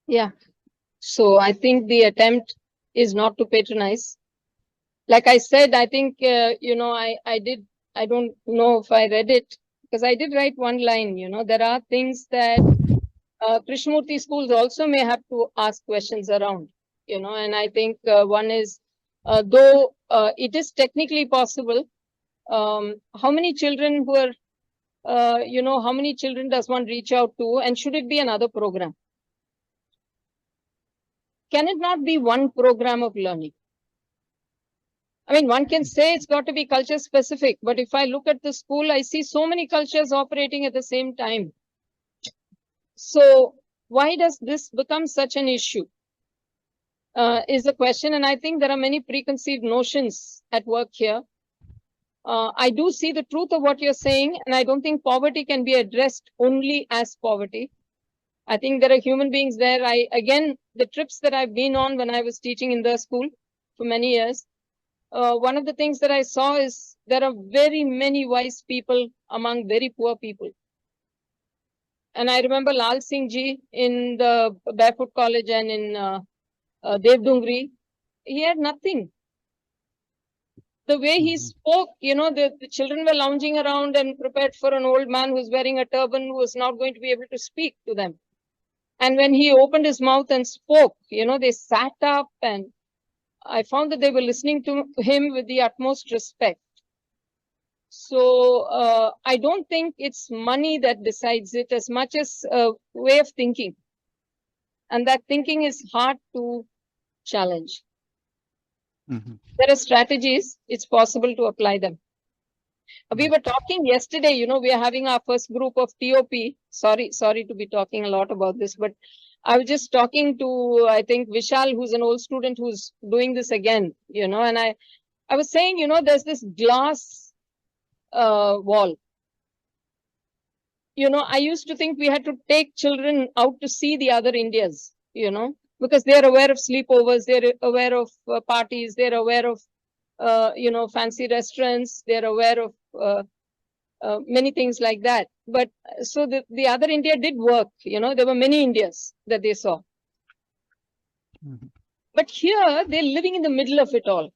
Yeah. So I think the attempt is not to patronize. Like I said, I think, you know, I don't know if I read it, because I did write one line, you know, there are things that Krishnamurti schools also may have to ask questions around, you know, and I think one is, though it is technically possible, how many children who are, you know, how many children does one reach out to, and should it be another program? Can it not be one program of learning? I mean, one can say it's got to be culture specific, but if I look at the school, I see so many cultures operating at the same time. So why does this become such an issue? Is the question. And I think there are many preconceived notions at work here. I do see the truth of what you're saying, and I don't think poverty can be addressed only as poverty. I think there are human beings there. Again, the trips that I've been on when I was teaching in the school for many years, one of the things that I saw is there are very many wise people among very poor people. And I remember Lal Singh ji in the Barefoot College and in Devdungri, he had nothing. The way he spoke, you know, the children were lounging around and prepared for an old man who's wearing a turban who was not going to be able to speak to them. And when he opened his mouth and spoke, you know, they sat up, and I found that they were listening to him with the utmost respect. So I don't think it's money that decides it as much as a way of thinking. And that thinking is hard to challenge. There are strategies, it's possible to apply them. We were talking yesterday, you know, we are having our first group of TOP. Sorry to be talking a lot about this, but I was just talking to, I think, Vishal, who's an old student who's doing this again, you know, and I was saying, you know, there's this glass wall. You know, I used to think we had to take children out to see the other Indias, you know, because they're aware of sleepovers, they're aware of parties, they're aware of, you know, fancy restaurants, they're aware of many things like that. But so the other India did work, you know, there were many Indias that they saw. But here they're living in the middle of it all.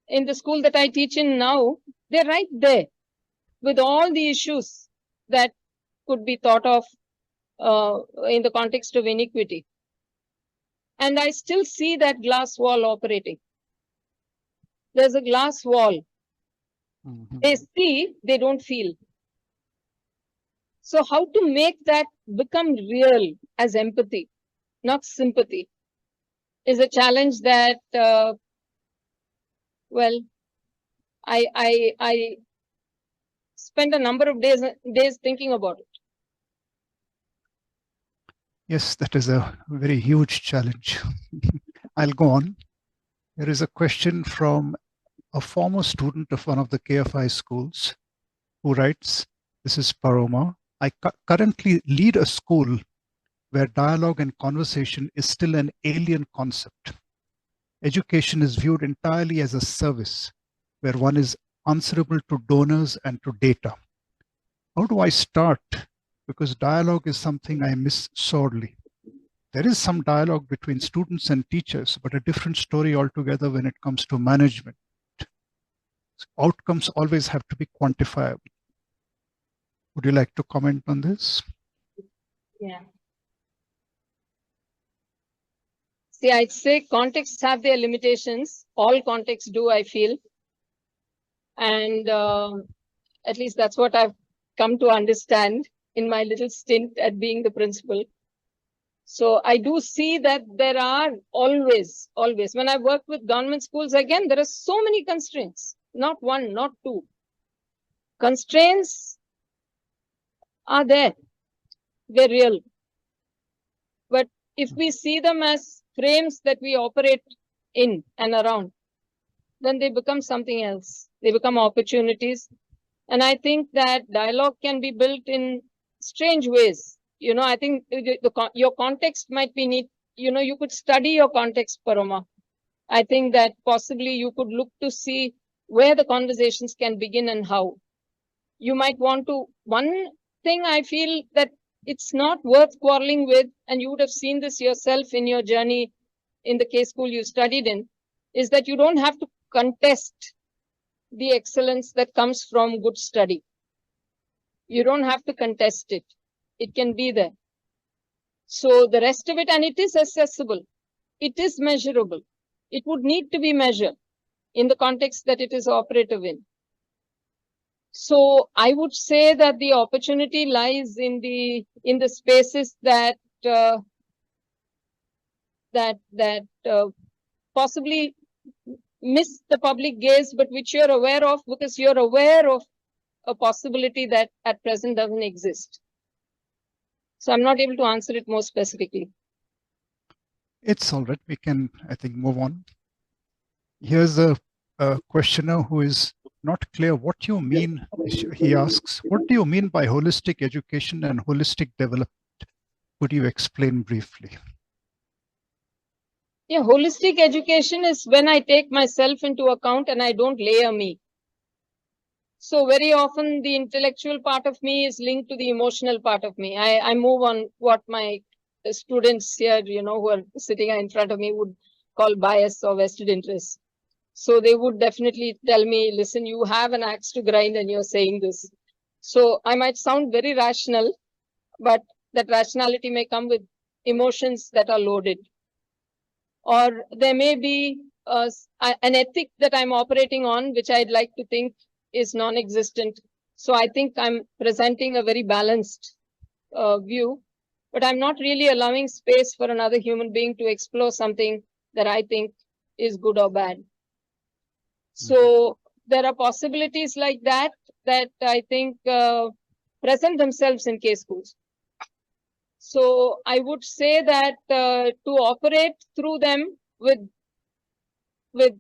In the school that I teach in now, they're right there with all the issues that could be thought of in the context of inequity. And I still see that glass wall operating. There's a glass wall. They see, they don't feel. So how to make that become real as empathy, not sympathy, is a challenge that, well, I spent a number of days thinking about it. Yes, that is a very huge challenge. I'll go on. There is a question from a former student of one of the KFI schools who writes, this is Paroma, I currently lead a school where dialogue and conversation is still an alien concept. Education is viewed entirely as a service where one is answerable to donors and to data. How do I start? Because dialogue is something I miss sorely. There is some dialogue between students and teachers, but a different story altogether when it comes to management. Outcomes always have to be quantifiable. Would you like to comment on this? Yeah. See, I'd say contexts have their limitations. All contexts do, I feel. And at least that's what I've come to understand in my little stint at being the principal. So I do see that there are always, when I work with government schools, again, there are so many constraints, not one, not two. Constraints are there, they're real. But if we see them as frames that we operate in and around, then they become something else. They become opportunities. And I think that dialogue can be built in strange ways. You know, I think your context might be neat. You know, you could study your context, Paroma. I think that possibly you could look to see where the conversations can begin and how. You might want to, one thing I feel that it's not worth quarreling with, and you would have seen this yourself in your journey in the K school you studied in, is that you don't have to contest the excellence that comes from good study. You don't have to contest it. It can be there. So the rest of it, and it is accessible. It is measurable. It would need to be measured in the context that it is operative in. So I would say that the opportunity lies in the spaces that possibly miss the public gaze, but which you're aware of because you're aware of a possibility that at present doesn't exist. So I'm not able to answer it more specifically. It's all right. We can, I think, move on. Here's a questioner who is not clear what you mean. He asks, what do you mean by holistic education and holistic development? Could you explain briefly? Yeah, holistic education is when I take myself into account and I don't layer me. So very often the intellectual part of me is linked to the emotional part of me. I move on what my students here, who are sitting in front of me would call bias or vested interest. So they would definitely tell me, listen, you have an axe to grind and you're saying this. So I might sound very rational, but that rationality may come with emotions that are loaded. Or there may be an ethic that I'm operating on, which I'd like to think is non-existent. So I think I'm presenting a very balanced view, but I'm not really allowing space for another human being to explore something that I think is good or bad. So there are possibilities like that I think present themselves in K schools. So I would say that to operate through them with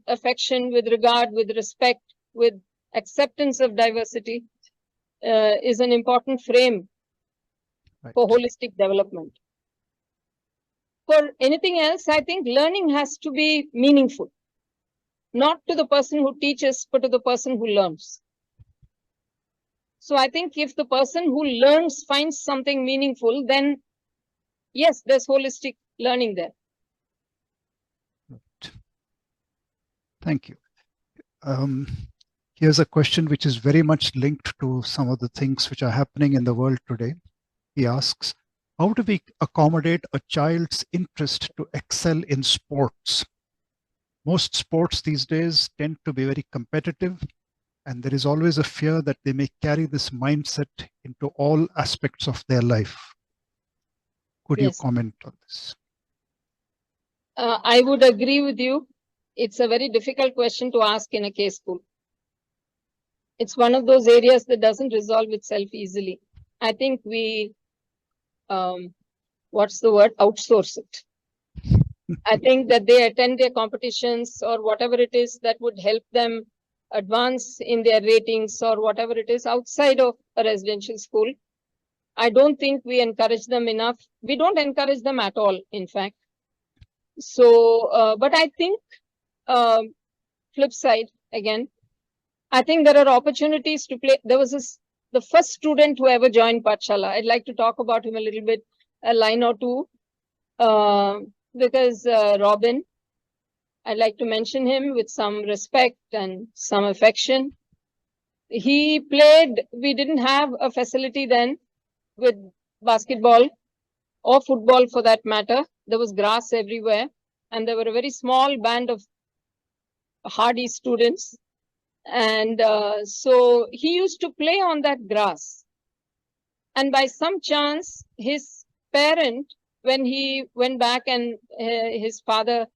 affection, with regard, with respect, with acceptance of diversity is an important frame for holistic development. For anything else, I think learning has to be meaningful, not to the person who teaches, but to the person who learns. So I think if the person who learns finds something meaningful, then yes, there's holistic learning there. Thank you. Here's a question which is very much linked to some of the things which are happening in the world today. He asks, how do we accommodate a child's interest to excel in sports? Most sports these days tend to be very competitive, and there is always a fear that they may carry this mindset into all aspects of their life. Could you comment on this? I would agree with you. It's a very difficult question to ask in a K school. It's one of those areas that doesn't resolve itself easily. I think we, outsource it. I think that they attend their competitions or whatever it is that would help them advance in their ratings or whatever it is outside of a residential school. I don't think we encourage them enough. We don't encourage them at all, in fact. So, but I think, flip side again, I think there are opportunities to play. There was the first student who ever joined Pathashaala. I'd like to talk about him a little bit, a line or two, because Robin, I'd like to mention him with some respect and some affection. He played, we didn't have a facility then with basketball or football for that matter. There was grass everywhere, and there were a very small band of hardy students. And so he used to play on that grass. And by some chance, his parent, when he went back and his father,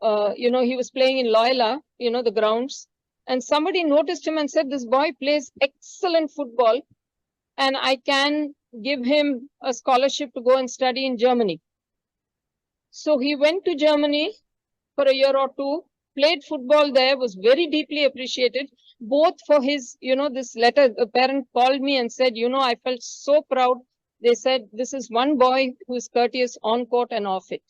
he was playing in Loyola, the grounds. And somebody noticed him and said, this boy plays excellent football, and I can give him a scholarship to go and study in Germany. So he went to Germany for a year or two, played football there, was very deeply appreciated, both for his, this letter. The parent called me and said, I felt so proud. They said, this is one boy who is courteous on court and off it.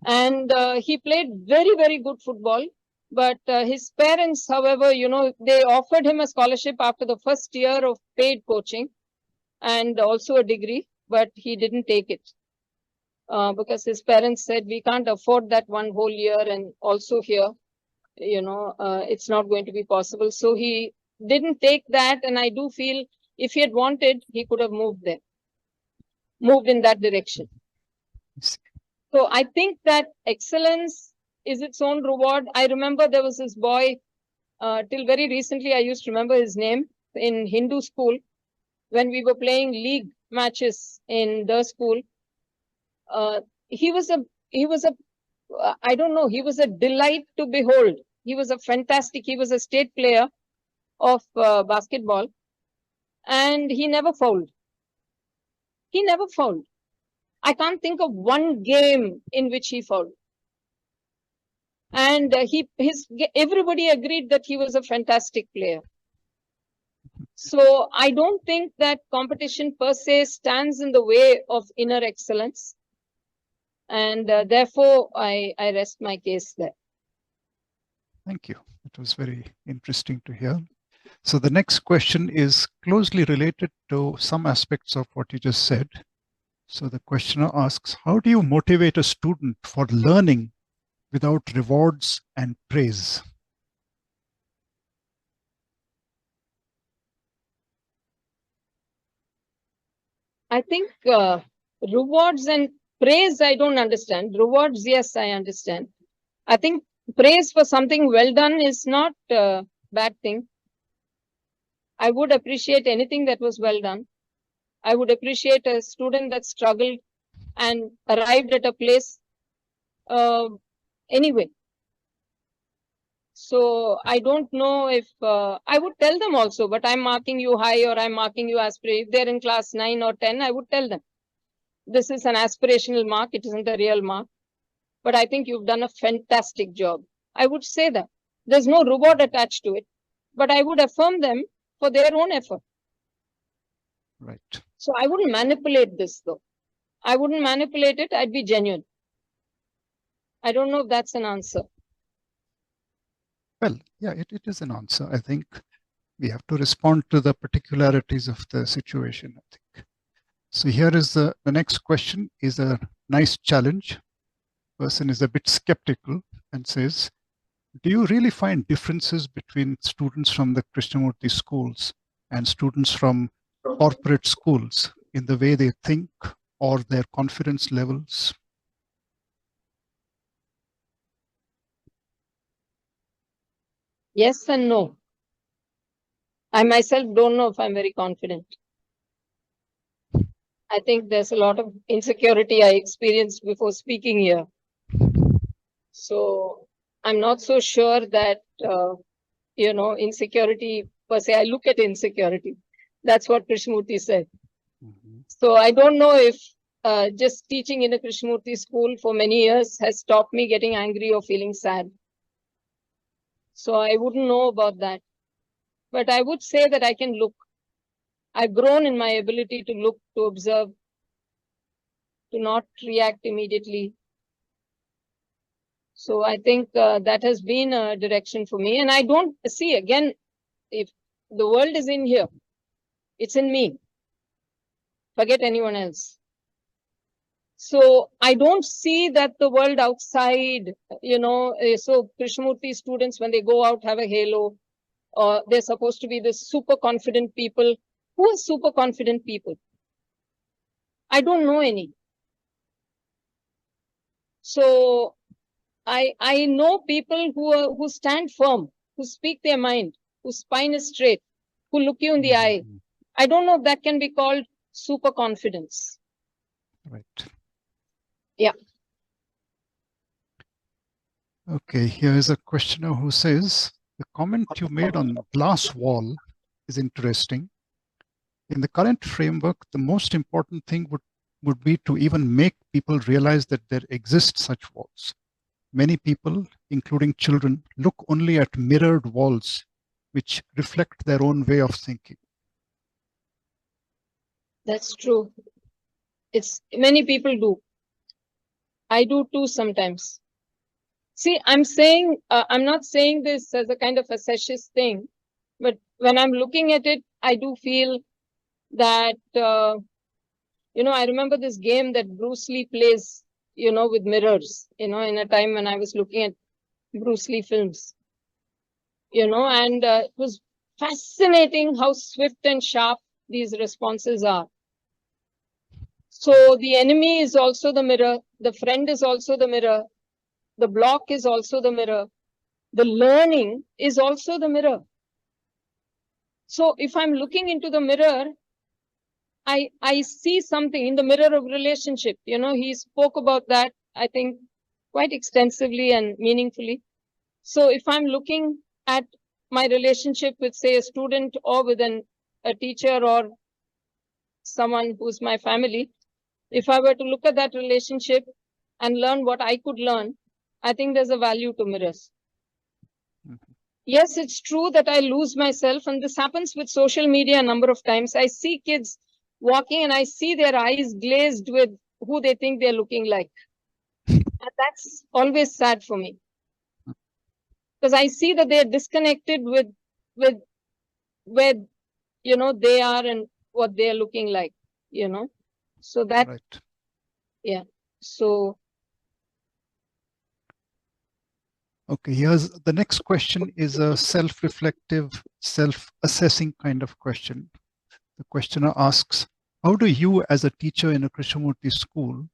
And he played very, very good football. But his parents, however, they offered him a scholarship after the first year of paid coaching and also a degree, but he didn't take it. Because his parents said, we can't afford that one whole year and also here, it's not going to be possible. So he didn't take that. And I do feel if he had wanted, he could have moved there, moved in that direction. So I think that excellence is its own reward. I remember there was this boy, till very recently, I used to remember his name in Hindu school when we were playing league matches in the school. He was a I don't know, he was a delight to behold. He was he was a state player of basketball, and he never fouled. He never fouled. I can't think of one game in which he fouled. And everybody agreed that he was a fantastic player. So I don't think that competition per se stands in the way of inner excellence. And therefore, I rest my case there. Thank you. It was very interesting to hear. So the next question is closely related to some aspects of what you just said. So the questioner asks, how do you motivate a student for learning without rewards and praise? I think rewards and praise, I don't understand. Rewards, yes, I understand. I think praise for something well done is not a bad thing. I would appreciate anything that was well done. I would appreciate a student that struggled and arrived at a place anyway. So I don't know if I would tell them also, but I'm marking you high or I'm marking you aspirational. If they're in class 9 or 10, I would tell them this is an aspirational mark. It isn't a real mark. But I think you've done a fantastic job. I would say that. There's no reward attached to it, but I would affirm them for their own effort. Right. So I wouldn't manipulate this though. I wouldn't manipulate it. I'd be genuine. I don't know if that's an answer. Well, yeah, it is an answer. I think we have to respond to the particularities of the situation, I think. So here is the next question is a nice challenge. Person is a bit skeptical and says, do you really find differences between students from the Krishnamurti schools and students from corporate schools in the way they think or their confidence levels? Yes and no. I myself don't know if I'm very confident. I think there's a lot of insecurity I experienced before speaking here. So I'm not so sure that, insecurity per se, I look at insecurity. That's what Krishnamurti said. So I don't know if just teaching in a Krishnamurti school for many years has stopped me getting angry or feeling sad. So I wouldn't know about that. But I would say that I can look. I've grown in my ability to look, to observe, to not react immediately. So I think that has been a direction for me. And I don't see, again, if the world is in here, it's in me. Forget anyone else. So I don't see that the world outside, so Krishnamurti students, when they go out, have a halo, or they're supposed to be the super confident people. Who are super confident people? I don't know any. So I know people who stand firm, who speak their mind, whose spine is straight, who look you in the eye. I don't know if that can be called super confidence. Right. Yeah. Okay, here is a questioner who says, the comment you made on glass wall is interesting. In the current framework, the most important thing would be to even make people realize that there exist such walls. Many people, including children, look only at mirrored walls, which reflect their own way of thinking. That's true. Many people do. I do too sometimes. See, I'm not saying this as a kind of facetious thing, but when I'm looking at it, I do feel that, I remember this game that Bruce Lee plays, with mirrors, in a time when I was looking at Bruce Lee films, and it was fascinating how swift and sharp these responses are. So the enemy is also the mirror. The friend is also the mirror. The block is also the mirror. The learning is also the mirror. So if I'm looking into the mirror, I see something in the mirror of relationship. He spoke about that, I think, quite extensively and meaningfully. So if I'm looking at my relationship with, say, a student or with a teacher or someone who's my family, if I were to look at that relationship and learn what I could learn, I think there's a value to mirrors. Yes, it's true that I lose myself, and this happens with social media a number of times. I see kids walking and I see their eyes glazed with who they think they're looking like. And that's always sad for me. Because I see that they're disconnected with where, you know, they are and what they're looking like, you know. So that, Right. yeah. So Okay, here's the next question is a self-reflective, self-assessing kind of question. The questioner asks, how do you as a teacher in a Krishnamurti school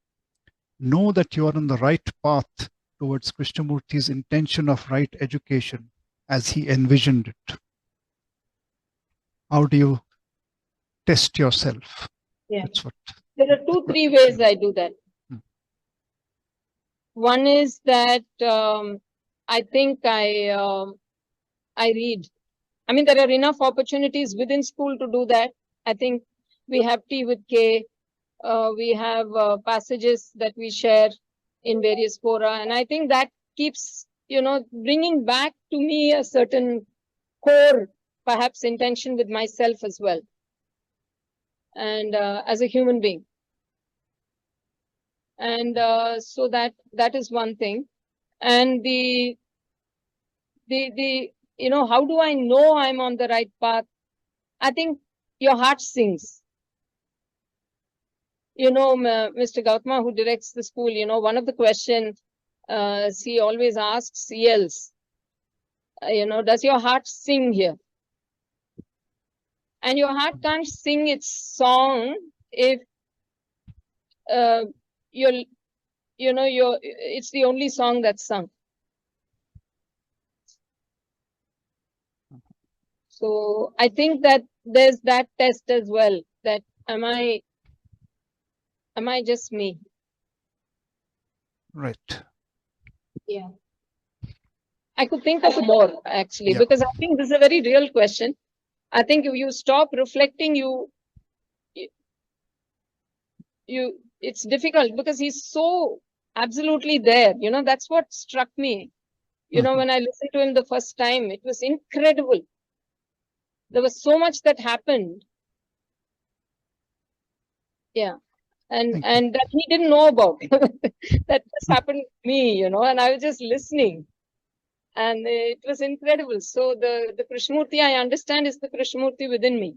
know that you are on the right path towards Krishnamurti's intention of right education as he envisioned it? How do you test yourself? yeah, That's what. there are 2-3 ways I do that. One is that I think I read. I mean, there are enough opportunities within school to do that. I think we have Tea with K. We have passages that we share in various fora. And I think that keeps, you know, bringing back to me a certain core, perhaps, intention with myself as well. And as a human being. And so that is one thing. And the you know, how do I know I'm on the right path? I think your heart sings. You know, Mr. Gautama, who directs the school, you know, one of the questions he always asks, yells, you know, does your heart sing here? And your heart can't sing its song if it's the only song that's sung. So I think that there's that test as well, that am I just me? Right. Yeah. I could think of more actually, Yeah. because I think this is a very real question. I think if you stop reflecting, it's difficult because he's so absolutely there. You know, that's what struck me. You know, when I listened to him the first time, it was incredible. There was so much that happened. Yeah. And that he didn't know about. That just happened to me, you know, and I was just listening. And it was incredible. So the Krishnamurti I understand is the Krishnamurti within me.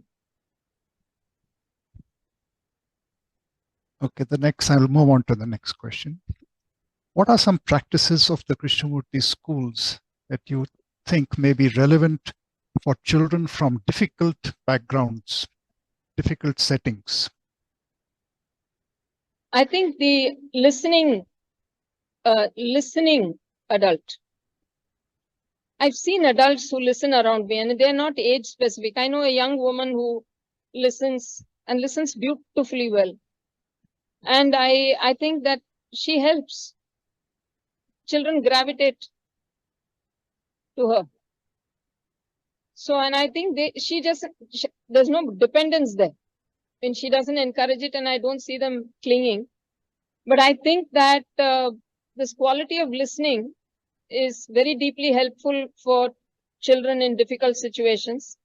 Okay, I'll move on to the next question. What are some practices of the Krishnamurti schools that you think may be relevant for children from difficult backgrounds, difficult settings? I think the listening adult. I've seen adults who listen around me, and they're not age specific. I know a young woman who listens and listens beautifully well. And I think that she helps. Children gravitate to her. So, and I think there's no dependence there. And she doesn't encourage it, and I don't see them clinging. But I think that this quality of listening is very deeply helpful for children in difficult situations.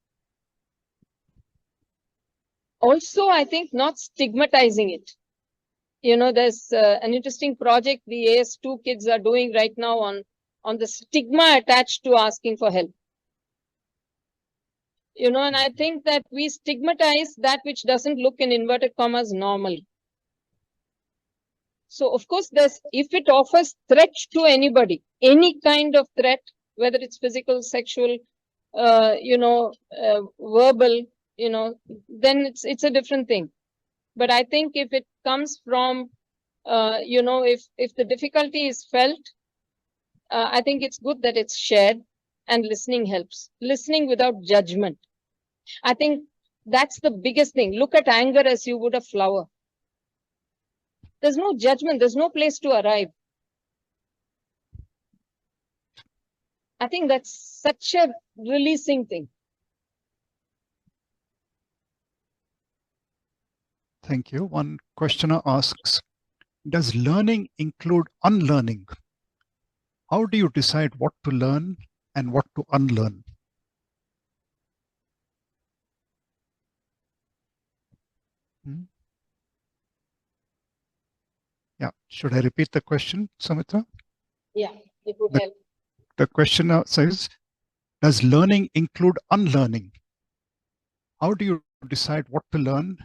Also, I think not stigmatizing it. You know, there's an interesting project the AS2 kids are doing right now on the stigma attached to asking for help. You know, and I think that we stigmatize that which doesn't look, in inverted commas, normal. So, of course, if it offers threat to anybody, any kind of threat, whether it's physical, sexual, verbal, you know, then it's a different thing. But I think if it comes from, if the difficulty is felt, I think it's good that it's shared, and listening helps. Listening without judgment. I think that's the biggest thing. Look at anger as you would a flower. There's no judgment. There's no place to arrive. I think that's such a releasing thing. Thank you. One questioner asks, does learning include unlearning? How do you decide what to learn and what to unlearn? Yeah, should I repeat the question, Sumitra? Yeah, it would help. The questioner says, does learning include unlearning? How do you decide what to learn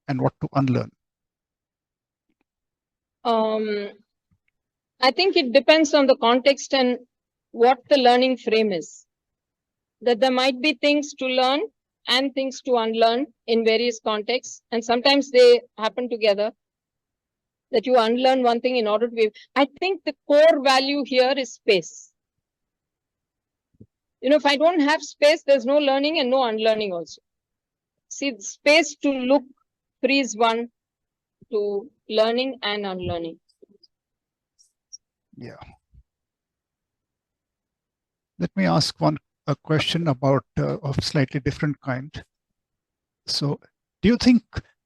and what to unlearn? I think it depends on the context and what the learning frame is. That there might be things to learn and things to unlearn in various contexts, and sometimes they happen together. That you unlearn one thing in order to be. I think the core value here is space. You know, if I don't have space, there's no learning and no unlearning also. See, the space to look frees one to learning and unlearning. Yeah. Let me ask a question about of slightly different kind. So, do you think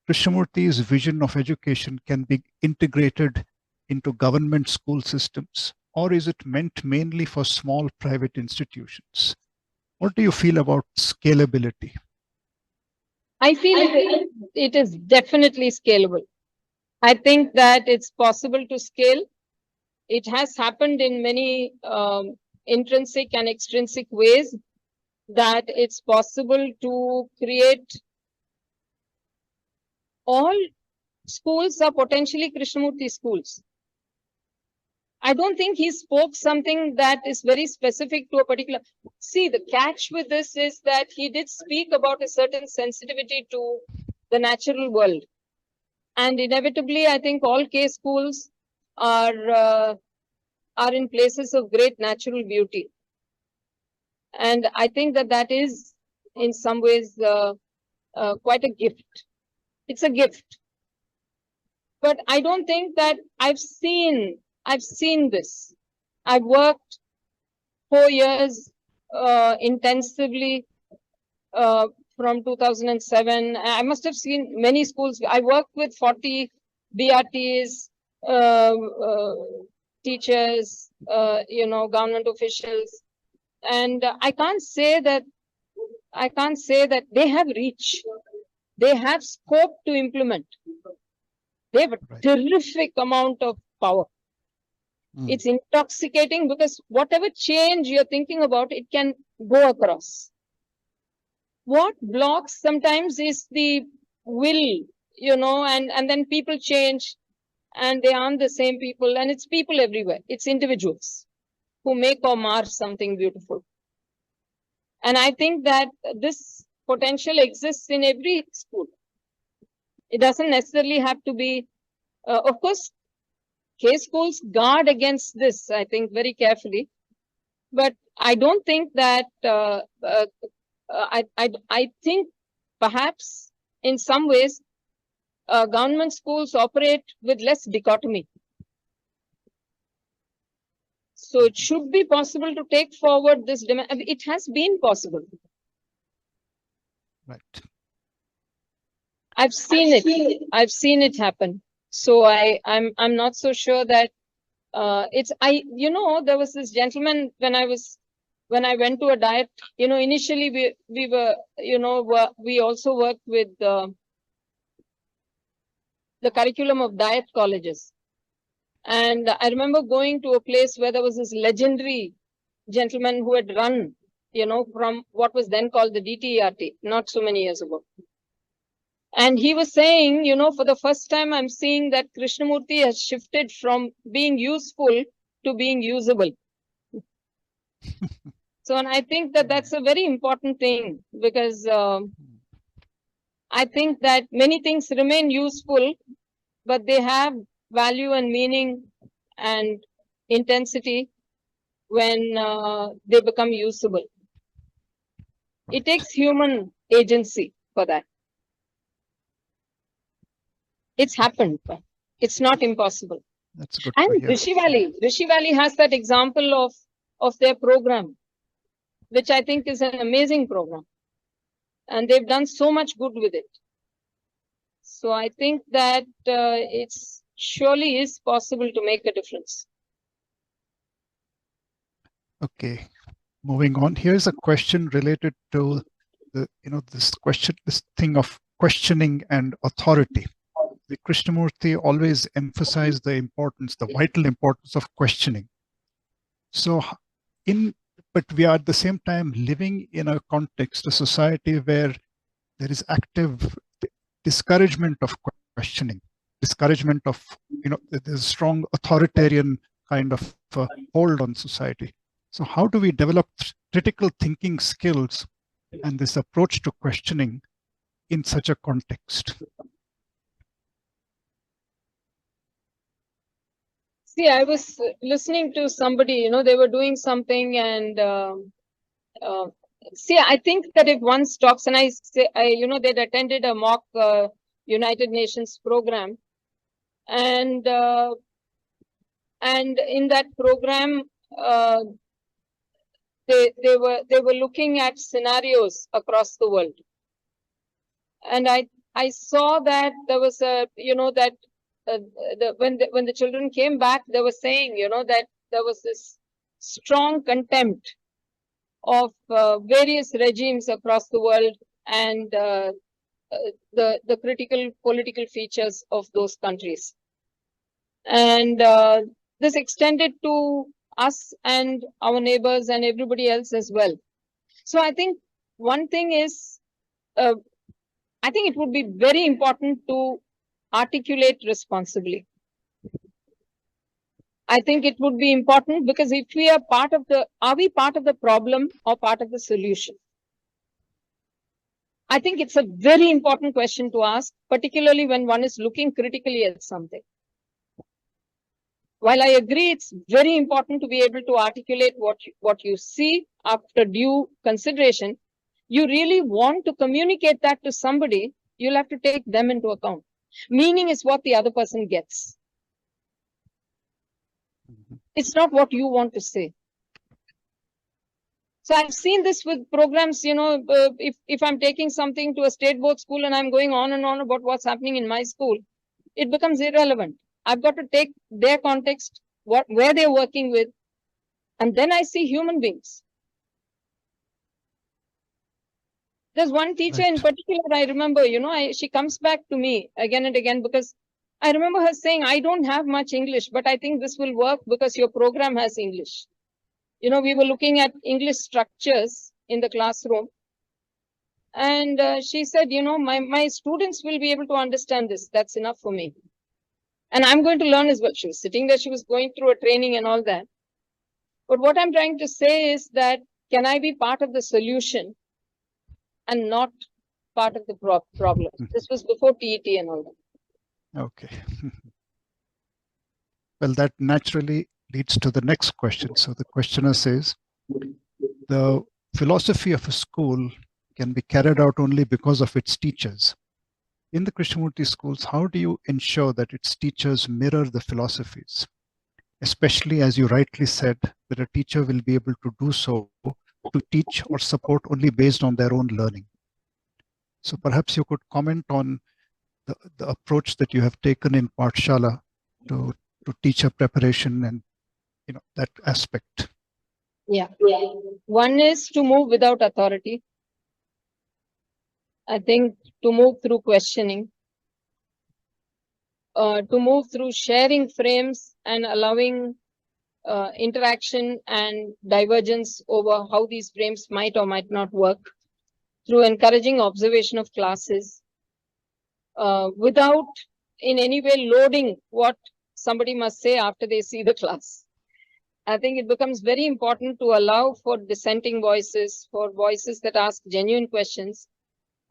Krishnamurti's vision of education can be integrated into government school systems, or is it meant mainly for small private institutions? What do you feel about scalability? I feel it is definitely scalable. I think that it's possible to scale. It has happened in many intrinsic and extrinsic ways, that it's possible to create. All schools are potentially Krishnamurti schools. I don't think he spoke something that is very specific to a particular. See, the catch with this is that he did speak about a certain sensitivity to the natural world. And inevitably, I think all K schools are in places of great natural beauty. And I think that that is in some ways quite a gift. It's a gift. But I don't think that I've seen this. I've worked 4 years intensively from 2007. I must have seen many schools. I worked with 40 BRTs, teachers, government officials. And I can't say that they have reach. They have scope to implement. They have a terrific amount of power. It's intoxicating because whatever change you're thinking about, it can go across. What blocks sometimes is the will, and then people change and they aren't the same people, and it's people everywhere. It's individuals who make or mar something beautiful. And I think that this potential exists in every school. It doesn't necessarily have to be, of course, K schools guard against this, I think, very carefully. But I don't think that, I think perhaps in some ways, government schools operate with less dichotomy. So it should be possible to take forward this demand. It has been possible. Right. I've seen it happen. So I'm not so sure that there was this gentleman when I went to a diet, initially we were, we also worked with the curriculum of diet colleges. And I remember going to a place where there was this legendary gentleman who had run, from what was then called the DTERT, not so many years ago. And he was saying, for the first time, I'm seeing that Krishnamurti has shifted from being useful to being usable. So, and I think that that's a very important thing, because I think that many things remain useful, but they have value and meaning and intensity when they become usable. It takes human agency for that. It's happened. It's not impossible. That's good. And Rishi Valley has that example of their program. which I think is an amazing program. And they've done so much good with it. So I think that it's surely is possible to make a difference. Okay, moving on. Here's a question related to the, this thing of questioning and authority. The Krishnamurti always emphasized the importance, the vital importance of questioning. So but we are at the same time living in a context, a society where there is active discouragement of questioning, discouragement of, there's a strong authoritarian kind of hold on society. So how do we develop critical thinking skills and this approach to questioning in such a context? See, I was listening to somebody, they were doing something, and see, I think that if one talks, and I say, they'd attended a mock United Nations program, and in that program, they were looking at scenarios across the world, and I saw that there was a, that when the children came back, they were saying, that there was this strong contempt of various regimes across the world, and the critical political features of those countries. And this extended to us and our neighbors and everybody else as well. So I think one thing is, I think it would be very important to articulate responsibly. I think it would be important, because if we are are we part of the problem or part of the solution? I think it's a very important question to ask, particularly when one is looking critically at something. While I agree it's very important to be able to articulate what you see after due consideration, you really want to communicate that to somebody, you'll have to take them into account. Meaning is what the other person gets. It's not what you want to say. So I've seen this with programs, if I'm taking something to a state board school and I'm going on and on about what's happening in my school, it becomes irrelevant. I've got to take their context, where they're working with, and then I see human beings. There's one teacher in particular, I remember, she comes back to me again and again, because I remember her saying, I don't have much English, but I think this will work because your program has English. We were looking at English structures in the classroom. And she said, my students will be able to understand this. That's enough for me. And I'm going to learn as well. She was sitting there, she was going through a training and all that. But what I'm trying to say is that, can I be part of the solution and not part of the problem? This was before TET and all that. Okay. Well, that naturally leads to the next question. So the questioner says, the philosophy of a school can be carried out only because of its teachers. In the Krishnamurti schools, how do you ensure that its teachers mirror the philosophies? Especially as you rightly said, that a teacher will be able to do so, to teach or support only based on their own learning. So perhaps you could comment on the approach that you have taken in Pathashaala to teacher preparation and that aspect. Yeah. One is to move without authority. I think to move through questioning, to move through sharing frames and allowing interaction and divergence over how these frames might or might not work, through encouraging observation of classes, without in any way loading what somebody must say after they see the class. I think it becomes very important to allow for dissenting voices, for voices that ask genuine questions.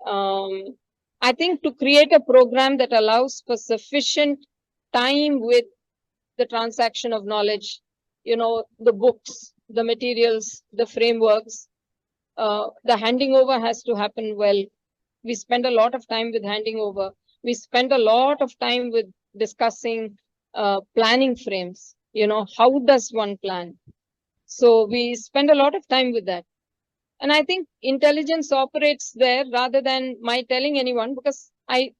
I think to create a program that allows for sufficient time with the transaction of knowledge, the books, the materials, the frameworks, the handing over has to happen well. We spend a lot of time with handing over. We spend a lot of time with discussing planning frames. How does one plan? So we spend a lot of time with that. And I think intelligence operates there rather than my telling anyone, because I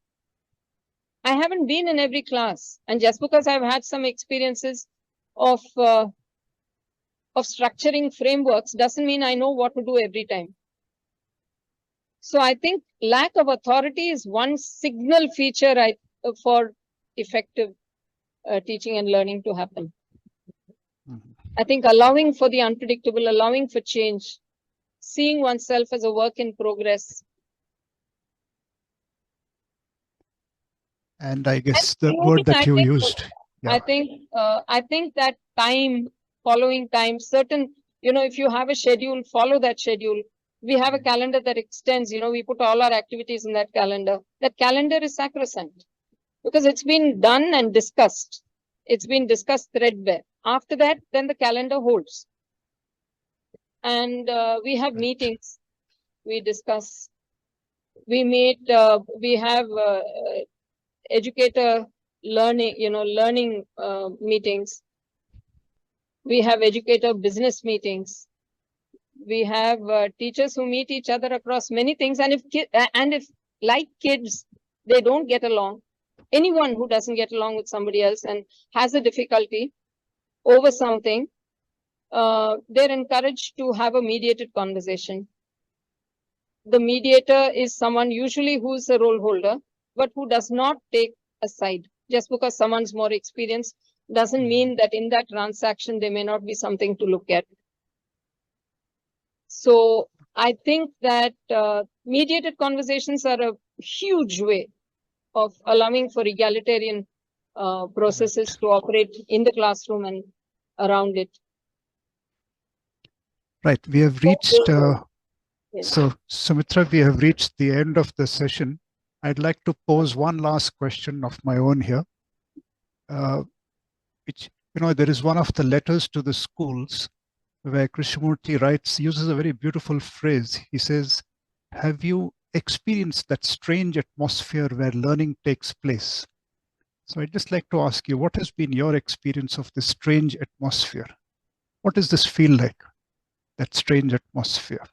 haven't been in every class. And just because I've had some experiences of structuring frameworks doesn't mean I know what to do every time. So I think lack of authority is one signal feature for effective teaching and learning to happen. Mhm. I think allowing for the unpredictable, allowing for change, seeing oneself as a work in progress. And I guess And the word that you used. I think that time, following time, certain, if you have a schedule, follow that schedule. We have a calendar that extends, we put all our activities in that calendar. That calendar is sacrosanct because it's been done and discussed. It's been discussed threadbare. After that, then the calendar holds. And we have meetings, we discuss, we meet, we have educator learning, learning meetings. We have educator business meetings. We have teachers who meet each other across many things. And if like kids, they don't get along, anyone who doesn't get along with somebody else and has a difficulty over something, they're encouraged to have a mediated conversation. The mediator is someone usually who's a role holder, but who does not take a side. Just because someone's more experienced doesn't mean that in that transaction there may not be something to look at. So I think that mediated conversations are a huge way of allowing for egalitarian processes to operate in the classroom and around it. Right. We have reached, so Sumitra, we have reached the end of the session. I'd like to pose one last question of my own here, which, there is one of the letters to the schools where Krishnamurti uses a very beautiful phrase. He says, have you experienced that strange atmosphere where learning takes place? So I'd just like to ask you, what has been your experience of this strange atmosphere? What does this feel like, that strange atmosphere?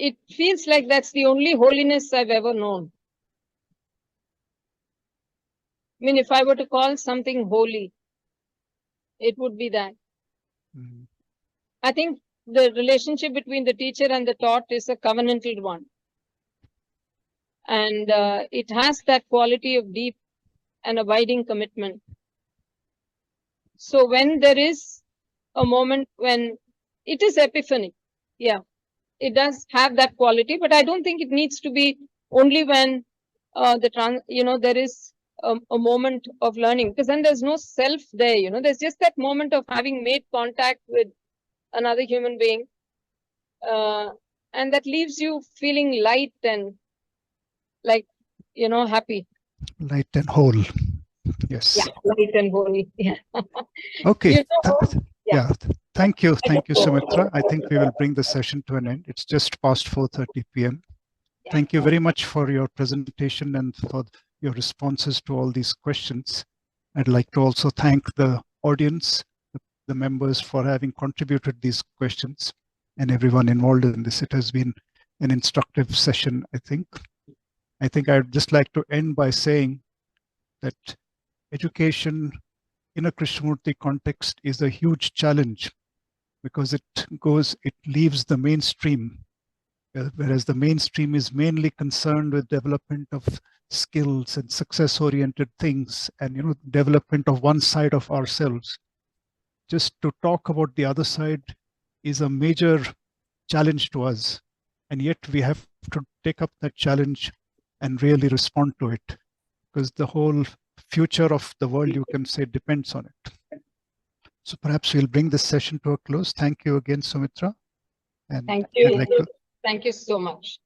It feels like that's the only holiness I've ever known. I mean, if I were to call something holy, it would be that. Mm. I think the relationship between the teacher and the taught is a covenantal one. And it has that quality of deep and abiding commitment. So when there is a moment when it is epiphany, yeah, it does have that quality, but I don't think it needs to be only when there is a moment of learning, because then there's no self there, there's just that moment of having made contact with another human being. And that leaves you feeling light and like, happy. Light and whole. Yes. Yeah, light and holy. Yeah. Okay. Yeah. Thank you. Thank you, Sumitra. I think we will bring the session to an end. It's just past 4:30 p.m. Thank you very much for your presentation and for your responses to all these questions. I'd like to also thank the audience, the members, for having contributed these questions, and everyone involved in this. It has been an instructive session, I think. I think I'd just like to end by saying that education in a Krishnamurti context is a huge challenge, because it leaves the mainstream, whereas the mainstream is mainly concerned with development of skills and success-oriented things and development of one side of ourselves. Just to talk about the other side is a major challenge to us, and yet we have to take up that challenge and really respond to it, because the whole future of the world, you can say, depends on it. So perhaps we'll bring this session to a close. Thank you again, Sumitra. And thank you. Thank you so much.